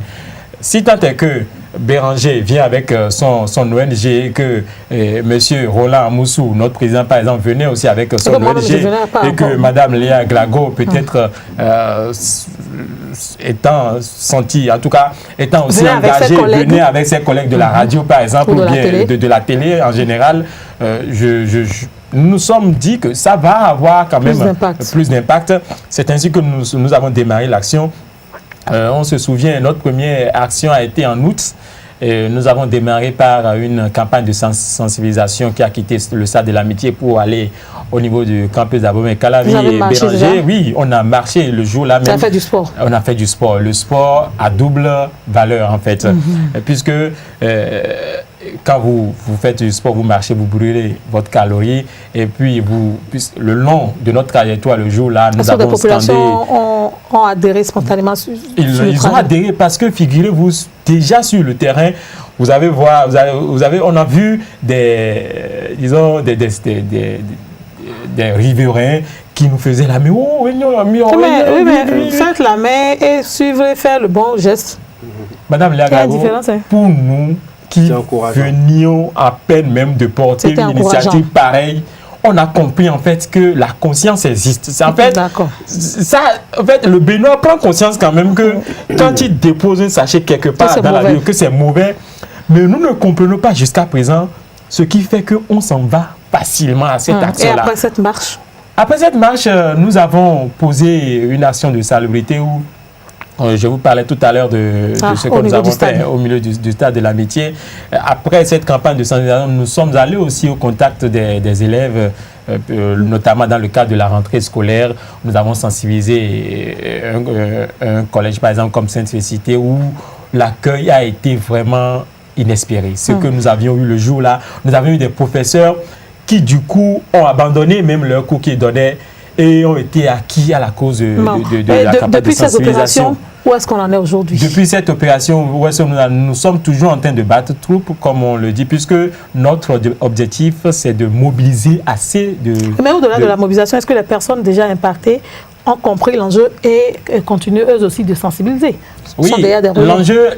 si tant est que Béranger vient avec son ONG et que M. Roland Amoussou, notre président par exemple, venait aussi avec son ONG et que Mme Léa Glago peut-être étant sentie, en tout cas étant aussi engagée, venait avec ses collègues de la radio par exemple ou bien de la télé en général, nous nous sommes dit que ça va avoir quand même plus d'impact. C'est ainsi que nous avons démarré l'action. On se souvient, notre première action a été en août. Nous avons démarré par une campagne de sensibilisation qui a quitté le stade de l'Amitié pour aller au niveau du campus d'Abomey-Calavi et Béranger. Oui, on a marché le jour-là même. On a fait du sport. On a fait du sport. Le sport a double valeur en fait. Puisque quand vous faites du sport, vous marchez, vous brûlez votre calorie. Et puis, le long de notre trajectoire, le jour-là, nous avons scandé... ont adhéré spontanément sur Ils ont adhéré parce que, figurez-vous, déjà sur le terrain, on a vu des riverains qui nous faisaient la main. Faites la main et suivez, faire le bon geste. Madame Léa Glago, pour nous qui venions à peine même de porter une initiative pareille, on a compris en fait que la conscience existe. En fait, le Béninois prend conscience quand même que quand il dépose un sachet quelque part dans la vie, que c'est mauvais, mais nous ne comprenons pas jusqu'à présent ce qui fait qu'on s'en va facilement à cette action-là. Et après cette marche? Après cette marche, nous avons posé une action de salubrité où je vous parlais tout à l'heure de ce que nous avons fait au milieu du stade de l'Amitié. Après cette campagne de sensibilisation, nous sommes allés aussi au contact des élèves, notamment dans le cadre de la rentrée scolaire. Nous avons sensibilisé un collège, par exemple, comme Sainte-Félicité, où l'accueil a été vraiment inespéré. Ce que nous avions eu le jour-là, nous avions eu des professeurs qui, du coup, ont abandonné même leurs cours qu'ils donnaient et ont été acquis à la cause de la campagne de sensibilisation. Où est-ce qu'on en est aujourd'hui? Depuis cette opération, nous sommes toujours en train de battre troupe, comme on le dit, puisque notre objectif, c'est de mobiliser assez de... Mais au-delà de la mobilisation, est-ce que les personnes déjà impactées ont compris l'enjeu et continuent eux aussi de sensibiliser? Oui,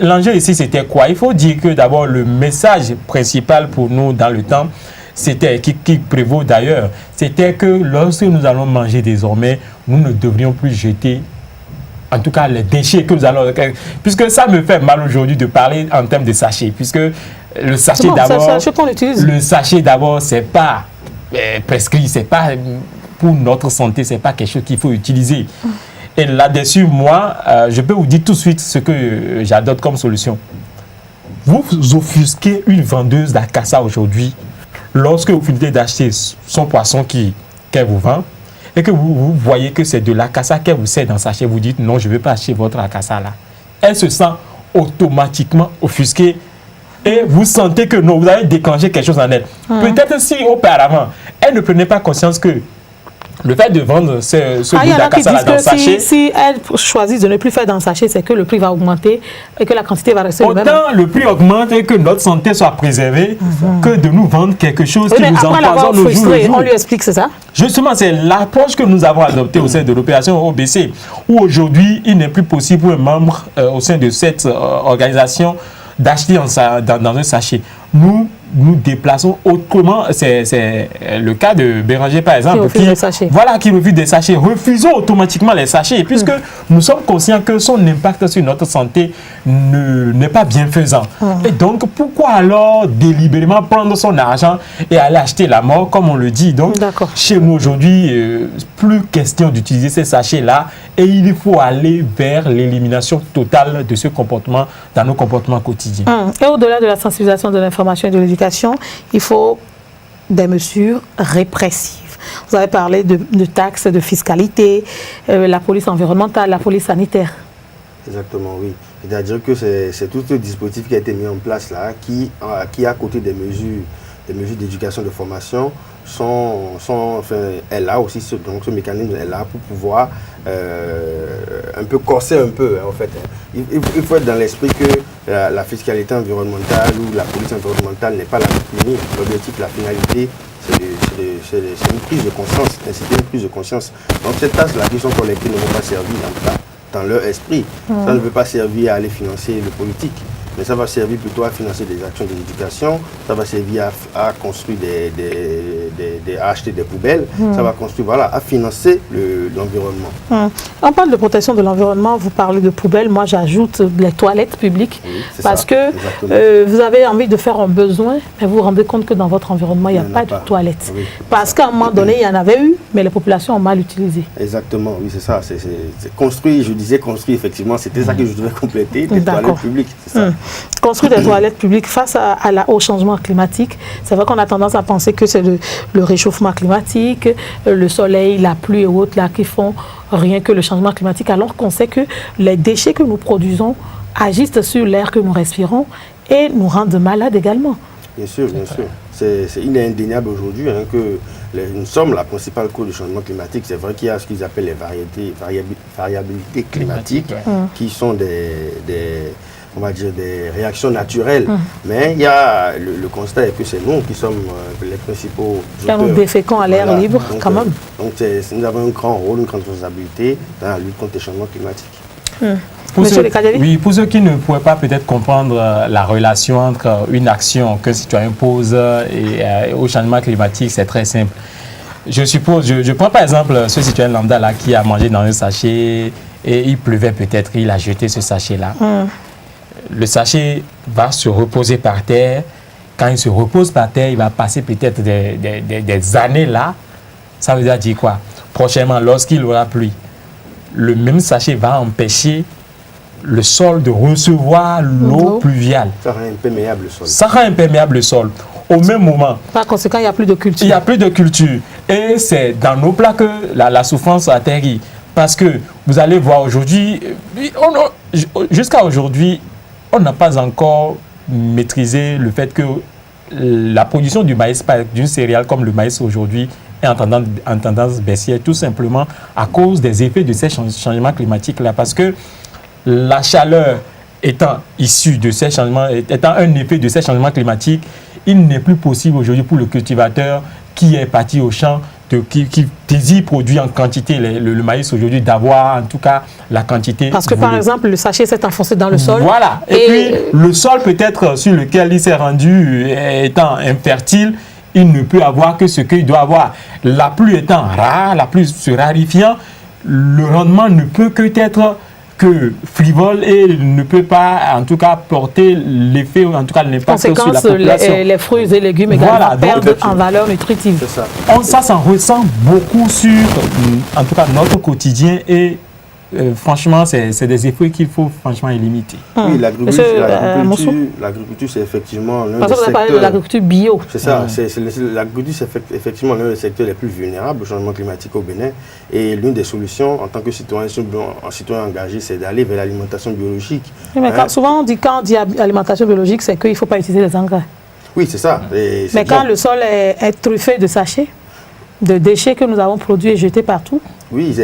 l'enjeu ici, c'était quoi? Il faut dire que d'abord, le message principal pour nous dans le temps, c'était, qui prévaut d'ailleurs, c'était que lorsque nous allons manger désormais, nous ne devrions plus jeter, en tout cas les déchets que nous allons... Puisque ça me fait mal aujourd'hui de parler en termes de sachets, puisque le sachet d'abord, c'est pas prescrit, c'est pas pour notre santé, c'est pas quelque chose qu'il faut utiliser. Et là-dessus, moi, je peux vous dire tout de suite ce que j'adopte comme solution. Vous offusquez une vendeuse d'Akassa aujourd'hui, lorsque vous finissez d'acheter son poisson qu'elle vous vend, et que vous voyez que c'est de l'Akassa qu'elle vous sert dans sa sachet, vous dites non, je ne veux pas acheter votre Akassa là. Elle se sent automatiquement offusquée. et vous sentez que non, vous avez déclenché quelque chose en elle. Peut-être si auparavant, elle ne prenait pas conscience que le fait de vendre ce bout d'acassa dans le sachet... Si elle choisit de ne plus faire dans le sachet, c'est que le prix va augmenter et que la quantité va rester le même. Autant le prix augmente et que notre santé soit préservée, que de nous vendre quelque chose qui nous empoisonne au jour le jour. On lui explique, c'est ça? Justement, c'est l'approche que nous avons adoptée au sein de l'opération OBC, où aujourd'hui, il n'est plus possible pour un membre au sein de cette organisation d'acheter dans un sachet. Nous déplaçons autrement. C'est le cas de Béranger, par exemple, qui refuse des sachets. Refusons automatiquement les sachets, puisque nous sommes conscients que son impact sur notre santé n'est pas bienfaisant. Et donc, pourquoi alors délibérément prendre son argent et aller acheter la mort, comme on le dit? Donc, chez nous aujourd'hui, plus question d'utiliser ces sachets-là, et il faut aller vers l'élimination totale de ce comportement dans nos comportements quotidiens. Et au-delà de la sensibilisation de l'information et de l'éducation, il faut des mesures répressives. Vous avez parlé de taxes, de fiscalité, la police environnementale, la police sanitaire. Exactement, oui. C'est-à-dire que c'est tout ce dispositif qui a été mis en place là, qui à côté des mesures d'éducation, de formation, est là aussi, donc ce mécanisme est là pour pouvoir un peu corser un peu, en fait. Il faut être dans l'esprit que la fiscalité environnementale ou la police environnementale n'est pas la punir. L'objectif, la finalité, c'est une prise de conscience, inciter une prise de conscience. Donc cette taxe-là qui sont collectées ne vont pas servir, en tout cas, dans leur esprit. Ça ne veut pas servir à aller financer le politique. Mais ça va servir plutôt à financer des actions d'éducation, ça va servir à construire à acheter des poubelles, ça va construire, à financer l'environnement. On parle de protection de l'environnement, vous parlez de poubelles, moi j'ajoute les toilettes publiques, parce que vous avez envie de faire un besoin, mais vous vous rendez compte que dans votre environnement, il n'y a pas de toilettes. Parce qu'à un moment donné, il y en avait eu, mais les populations ont mal utilisé. Exactement, oui, c'est ça. C'est construit, je disais construit, effectivement, c'était ça que je devais compléter, des toilettes publiques, c'est ça. Construire des toilettes publiques face au changement climatique, c'est vrai qu'on a tendance à penser que c'est le réchauffement climatique, le soleil, la pluie et autres là, qui font rien que le changement climatique, alors qu'on sait que les déchets que nous produisons agissent sur l'air que nous respirons et nous rendent malades également. Bien sûr, bien sûr. Il est indéniable aujourd'hui que nous sommes la principale cause du changement climatique. C'est vrai qu'il y a ce qu'ils appellent les variabilités climatiques, qui sont on va dire des réactions naturelles. Mais il y a le constat est que c'est nous qui sommes les principaux auteurs. Nous déféquons à l'air libre, quand même. Donc nous avons un grand rôle, une grande responsabilité dans la lutte contre les changements climatiques. Pour ceux qui ne pourraient pas peut-être comprendre la relation entre une action qu'un citoyen pose et au changement climatique, c'est très simple. Je suppose, je prends par exemple ce citoyen lambda là qui a mangé dans un sachet et il pleuvait peut-être, il a jeté ce sachet là. Le sachet va se reposer par terre. Quand il se repose par terre, il va passer peut-être des années là. Ça veut dire quoi? Prochainement, lorsqu'il aura plu, le même sachet va empêcher le sol de recevoir l'eau pluviale. Ça rend imperméable le sol. Ça rend imperméable le sol. Au même moment. Par conséquent, il n'y a plus de culture. Il n'y a plus de culture. Et c'est dans nos plats que la souffrance atterrit. Parce que vous allez voir aujourd'hui, jusqu'à aujourd'hui, on n'a pas encore maîtrisé le fait que la production du maïs, d'une céréale comme le maïs aujourd'hui, est en tendance baissière, tout simplement à cause des effets de ces changements climatiques-là. Parce que la chaleur étant issue de ces changements, étant un effet de ces changements climatiques, il n'est plus possible aujourd'hui pour le cultivateur qui est parti au champ, qui désire produire en quantité le maïs aujourd'hui, d'avoir en tout cas la quantité. Parce que par exemple, le sachet s'est enfoncé dans le sol. Voilà. Et puis, le sol peut-être sur lequel il s'est rendu étant infertile, il ne peut avoir que ce qu'il doit avoir. La pluie étant rare, la pluie se rarifiant, le rendement ne peut que être frivole et ne peut pas, en tout cas, porter l'effet, en tout cas, l'impact sur la population. Les fruits et légumes également perdent en valeur nutritive. Ça. Ça s'en ressent beaucoup sur, en tout cas, notre quotidien et franchement, c'est des effets qu'il faut franchement limiter. Oui, l'agriculture, c'est effectivement l'un des secteurs... Vous avez parlé de l'agriculture bio. C'est ça, l'agriculture, c'est effectivement l'un des secteurs les plus vulnérables au changement climatique au Bénin. Et l'une des solutions, en tant que citoyen engagé, c'est d'aller vers l'alimentation biologique. Oui, mais souvent, quand on dit alimentation biologique, c'est qu'il ne faut pas utiliser les engrais. Oui, c'est ça. Mais quand le sol est truffé de sachets, de déchets que nous avons produits et jetés partout. Oui,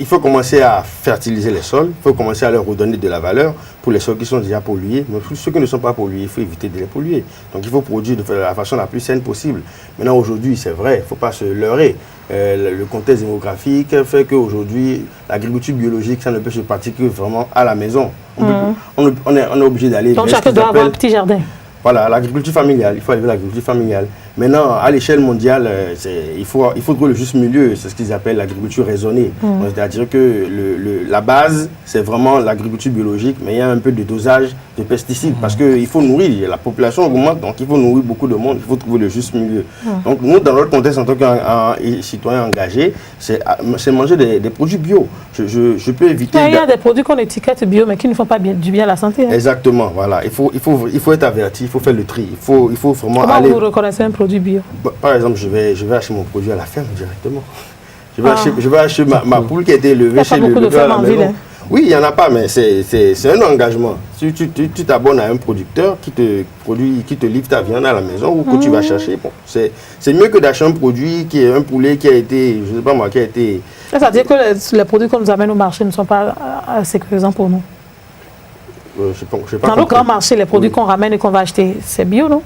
il faut commencer à fertiliser les sols, il faut commencer à leur redonner de la valeur pour les sols qui sont déjà pollués. Mais pour ceux qui ne sont pas pollués, il faut éviter de les polluer. Donc il faut produire de la façon la plus saine possible. Maintenant, aujourd'hui, c'est vrai, il ne faut pas se leurrer. Le contexte démographique fait qu'aujourd'hui, l'agriculture biologique, ça ne peut se pratiquer vraiment à la maison. On est obligé d'aller... Donc chacun doit avoir un petit jardin. Voilà, l'agriculture familiale, il faut aller vers l'agriculture familiale. Maintenant, à l'échelle mondiale, il faut trouver le juste milieu, c'est ce qu'ils appellent l'agriculture raisonnée. C'est-à-dire que la base, c'est vraiment l'agriculture biologique, mais il y a un peu de dosage de pesticides, parce qu'il faut nourrir, la population augmente, donc il faut nourrir beaucoup de monde, il faut trouver le juste milieu. Donc nous, dans notre contexte, en tant que citoyen engagé, c'est manger des produits bio. Je peux éviter... Il y a des produits qu'on étiquette bio, mais qui ne font pas du bien à la santé. Hein. Exactement, voilà. Il faut être averti, il faut faire le tri, il faut vraiment Comment aller... vous reconnaissez un produit bio? Par exemple, je vais acheter mon produit à la ferme directement. Je vais acheter ma poule qui a été élevée chez le éleveur à la maison. Hein. Oui, il n'y en a pas, mais c'est un engagement. Si tu t'abonnes à un producteur qui te livre ta viande à la maison ou que tu vas chercher, bon, c'est mieux que d'acheter un produit qui est un poulet qui a été, je ne sais pas moi, qui a été... Ça veut dire que les produits qu'on nous amène au marché ne sont pas sécurisants pour nous? Dans nos grands marchés, les produits qu'on ramène et qu'on va acheter, c'est bio, non?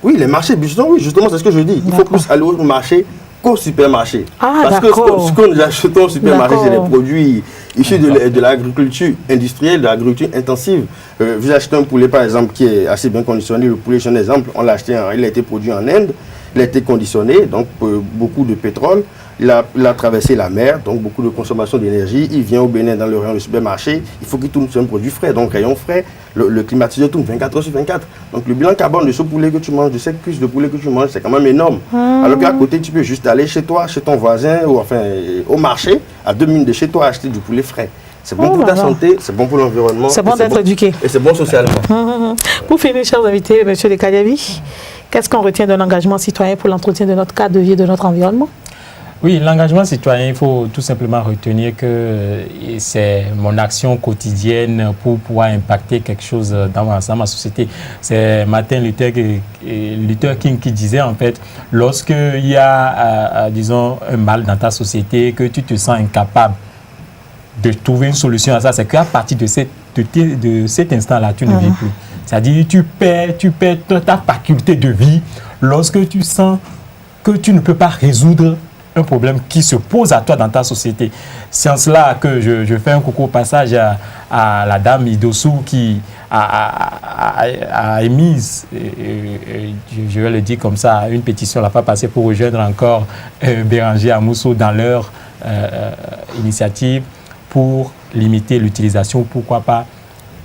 Oui, les marchés, justement, c'est ce que je dis. Il faut plus aller au marché qu'au supermarché. Parce que ce que nous achetons au supermarché, c'est des produits issus de l'agriculture industrielle, de l'agriculture intensive. Vous achetez un poulet, par exemple, qui est assez bien conditionné. Le poulet, c'est un exemple. On l'a acheté, il a été produit en Inde. Il a été conditionné, donc beaucoup de pétrole. Il a traversé la mer, donc beaucoup de consommation d'énergie. Il vient au Bénin dans le rayon du supermarché. Il faut qu'il tourne sur un produit frais. Donc, rayon frais, le climatiseur tourne 24 heures sur 24. Donc, le bilan carbone de ce poulet que tu manges, de cette cuisse de poulet que tu manges, c'est quand même énorme. Alors qu'à côté, tu peux juste aller chez toi, chez ton voisin, ou enfin au marché, à 2 minutes de chez toi, acheter du poulet frais. C'est bon pour ta santé, c'est bon pour l'environnement. C'est bon d'être éduqué. Et c'est bon socialement. Pour finir, chers invités, M. Dekadiabi, qu'est-ce qu'on retient d'un engagement citoyen pour l'entretien de notre cadre de vie et de notre environnement? Oui, l'engagement citoyen, il faut tout simplement retenir que c'est mon action quotidienne pour pouvoir impacter quelque chose dans ma société. C'est Martin Luther King qui disait en fait, lorsqu'il y a, disons, un mal dans ta société, que tu te sens incapable de trouver une solution à ça, c'est qu'à partir de cet instant-là, tu ne vis plus. C'est-à-dire tu perds ta faculté de vie lorsque tu sens que tu ne peux pas résoudre un problème qui se pose à toi dans ta société. C'est en cela que je fais un coucou au passage à la dame Idossou qui a émise, je vais le dire comme ça, une pétition la fois passée pour rejoindre encore Béranger Amousso dans leur initiative pour limiter l'utilisation, pourquoi pas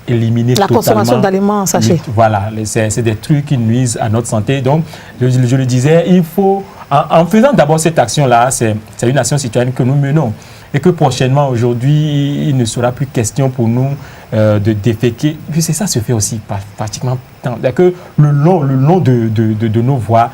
éliminer la consommation d'aliments en sachet. Voilà, c'est des trucs qui nuisent à notre santé. Donc, je le disais, il faut, en faisant d'abord cette action-là, c'est une action citoyenne que nous menons. Et que prochainement, aujourd'hui, il ne sera plus question pour nous de déféquer. Puis ça se fait aussi pratiquement. Que le long de nos voies,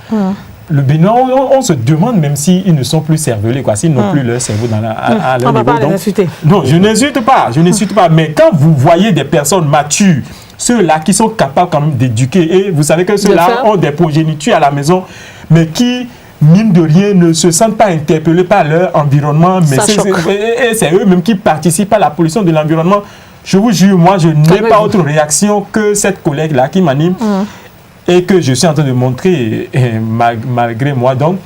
le Bénin, on se demande même s'ils ne sont plus cervelés, s'ils n'ont plus leur cerveau à leur niveau. On ne va pas les insulter. Non, je n'insulte pas, mais quand vous voyez des personnes matures, ceux-là qui sont capables quand même d'éduquer, et vous savez que ceux-là ont des progénitures à la maison, mais qui, mine de rien, ne se sentent pas interpellés par leur environnement, mais c'est eux-mêmes qui participent à la pollution de l'environnement. Je vous jure, moi, je n'ai pas autre réaction que cette collègue-là qui m'anime. Et que je suis en train de montrer malgré moi. Donc,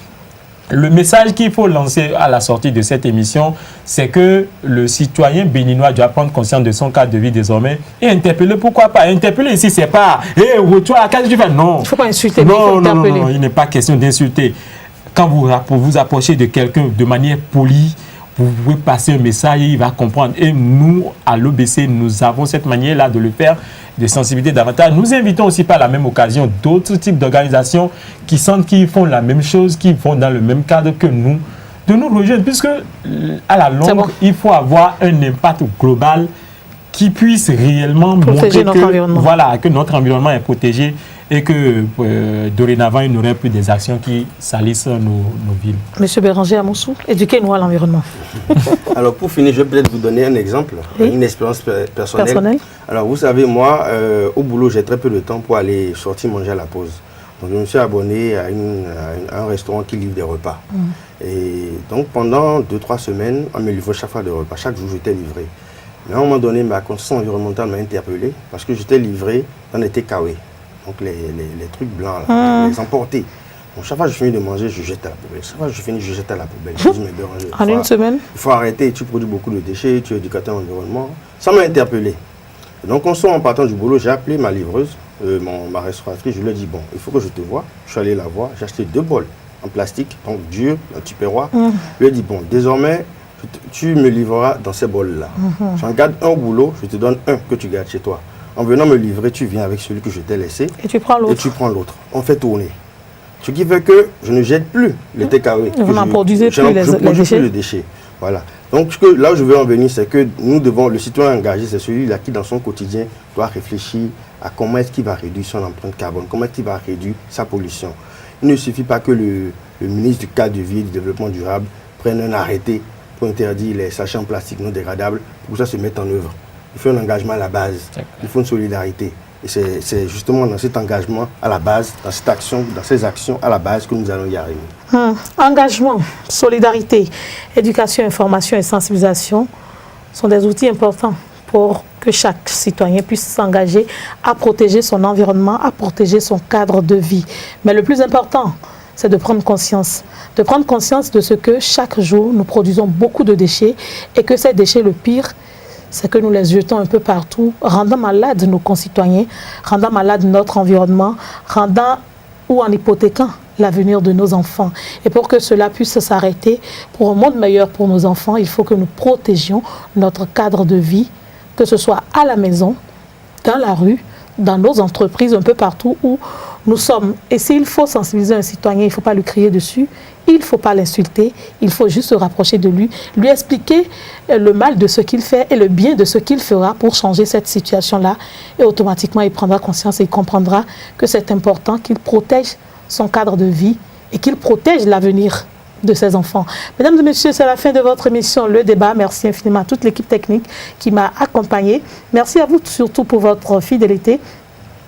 le message qu'il faut lancer à la sortie de cette émission, c'est que le citoyen béninois doit prendre conscience de son cadre de vie désormais et interpeller. Pourquoi pas? Interpeller ici, c'est pas « Hé, toi, qu'est-ce que tu fais ?» Non. Il ne faut pas insulter, non, il n'est pas question d'insulter. Quand vous vous approchez de quelqu'un de manière polie, vous pouvez passer un message et il va comprendre. Et nous, à l'OBC, nous avons cette manière-là de le faire, de sensibiliser davantage. Nous invitons aussi par la même occasion d'autres types d'organisations qui sentent qu'ils font la même chose, qui vont dans le même cadre que nous, de nous rejoindre, puisque à la longue, bon. il faut avoir un impact global qui puisse réellement protéger montrer notre environnement. Voilà, que notre environnement est protégé et que dorénavant, il n'y aurait plus des actions qui salissent nos villes. Monsieur Béranger Amoussou, éduquez-nous à l'environnement. Alors pour finir, je vais peut-être vous donner un exemple, Oui. une expérience personnelle. Alors vous savez, moi, au boulot, j'ai très peu de temps pour aller sortir manger à la pause. Donc je me suis abonné à un restaurant qui livre des repas. Et donc pendant 2-3 semaines, on me livrait chaque fois des repas. Chaque jour, j'étais livré. Mais à un moment donné, ma conscience environnementale m'a interpellé parce que j'étais livré dans des takeaways. Donc les trucs blancs, là, les emportés. Donc chaque fois que je finis de manger, je jette à la poubelle. Chaque fois que je finis, je jette à la poubelle. Je dis, mais Béranger, En une semaine? il faut arrêter, tu produis beaucoup de déchets, tu es éducateur environnement. Ça m'a interpellé. Et donc on sort en partant du boulot, j'ai appelé ma livreuse, ma restauratrice, je lui ai dit, bon, il faut que je te voie. Je suis allé la voir, j'ai acheté 2 bols en plastique, donc dur, un petit perroir. Je lui ai dit, bon, désormais, tu me livreras dans ces bols-là. J'en garde un au boulot, je te donne un que tu gardes chez toi. En venant me livrer, tu viens avec celui que je t'ai laissé. Et tu prends l'autre. Et tu prends l'autre. On fait tourner. Ce qui fait que je ne jette plus les takeaways. Vous n'en produisez plus les plus les déchets. Voilà. Donc là où je veux en venir, c'est que nous devons, le citoyen engagé, c'est celui-là qui dans son quotidien doit réfléchir à comment est-ce qu'il va réduire son empreinte carbone, comment est-ce qu'il va réduire sa pollution. Il ne suffit pas que le ministre du cadre de vie et du développement durable prenne un arrêté pour interdire les sachets en plastique non dégradables, pour que ça se mette en œuvre. Il faut un engagement à la base, il faut une solidarité. Et c'est justement dans cet engagement à la base, dans cette action, dans ces actions à la base que nous allons y arriver. Engagement, solidarité, éducation, information et sensibilisation sont des outils importants pour que chaque citoyen puisse s'engager à protéger son environnement, à protéger son cadre de vie. Mais le plus important, c'est de prendre conscience de ce que chaque jour, nous produisons beaucoup de déchets et que ces déchets, le pire, c'est que nous les jetons un peu partout, rendant malades nos concitoyens, rendant malade notre environnement, rendant ou en hypothéquant l'avenir de nos enfants. Et pour que cela puisse s'arrêter, pour un monde meilleur pour nos enfants, il faut que nous protégions notre cadre de vie, que ce soit à la maison, dans la rue, dans nos entreprises, un peu partout où nous sommes. Et s'il faut sensibiliser un citoyen, il ne faut pas lui crier dessus, il ne faut pas l'insulter, il faut juste se rapprocher de lui expliquer le mal de ce qu'il fait et le bien de ce qu'il fera pour changer cette situation-là. Et automatiquement, il prendra conscience et il comprendra que c'est important qu'il protège son cadre de vie et qu'il protège l'avenir de ses enfants. Mesdames et messieurs, c'est la fin de votre émission Le Débat. Merci infiniment à toute l'équipe technique qui m'a accompagné. Merci à vous surtout pour votre fidélité.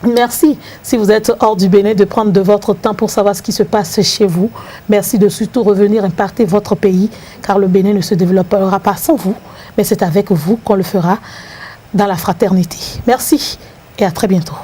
Merci, si vous êtes hors du Bénin, de prendre de votre temps pour savoir ce qui se passe chez vous. Merci de surtout revenir impacter votre pays, car le Bénin ne se développera pas sans vous, mais c'est avec vous qu'on le fera dans la fraternité. Merci et à très bientôt.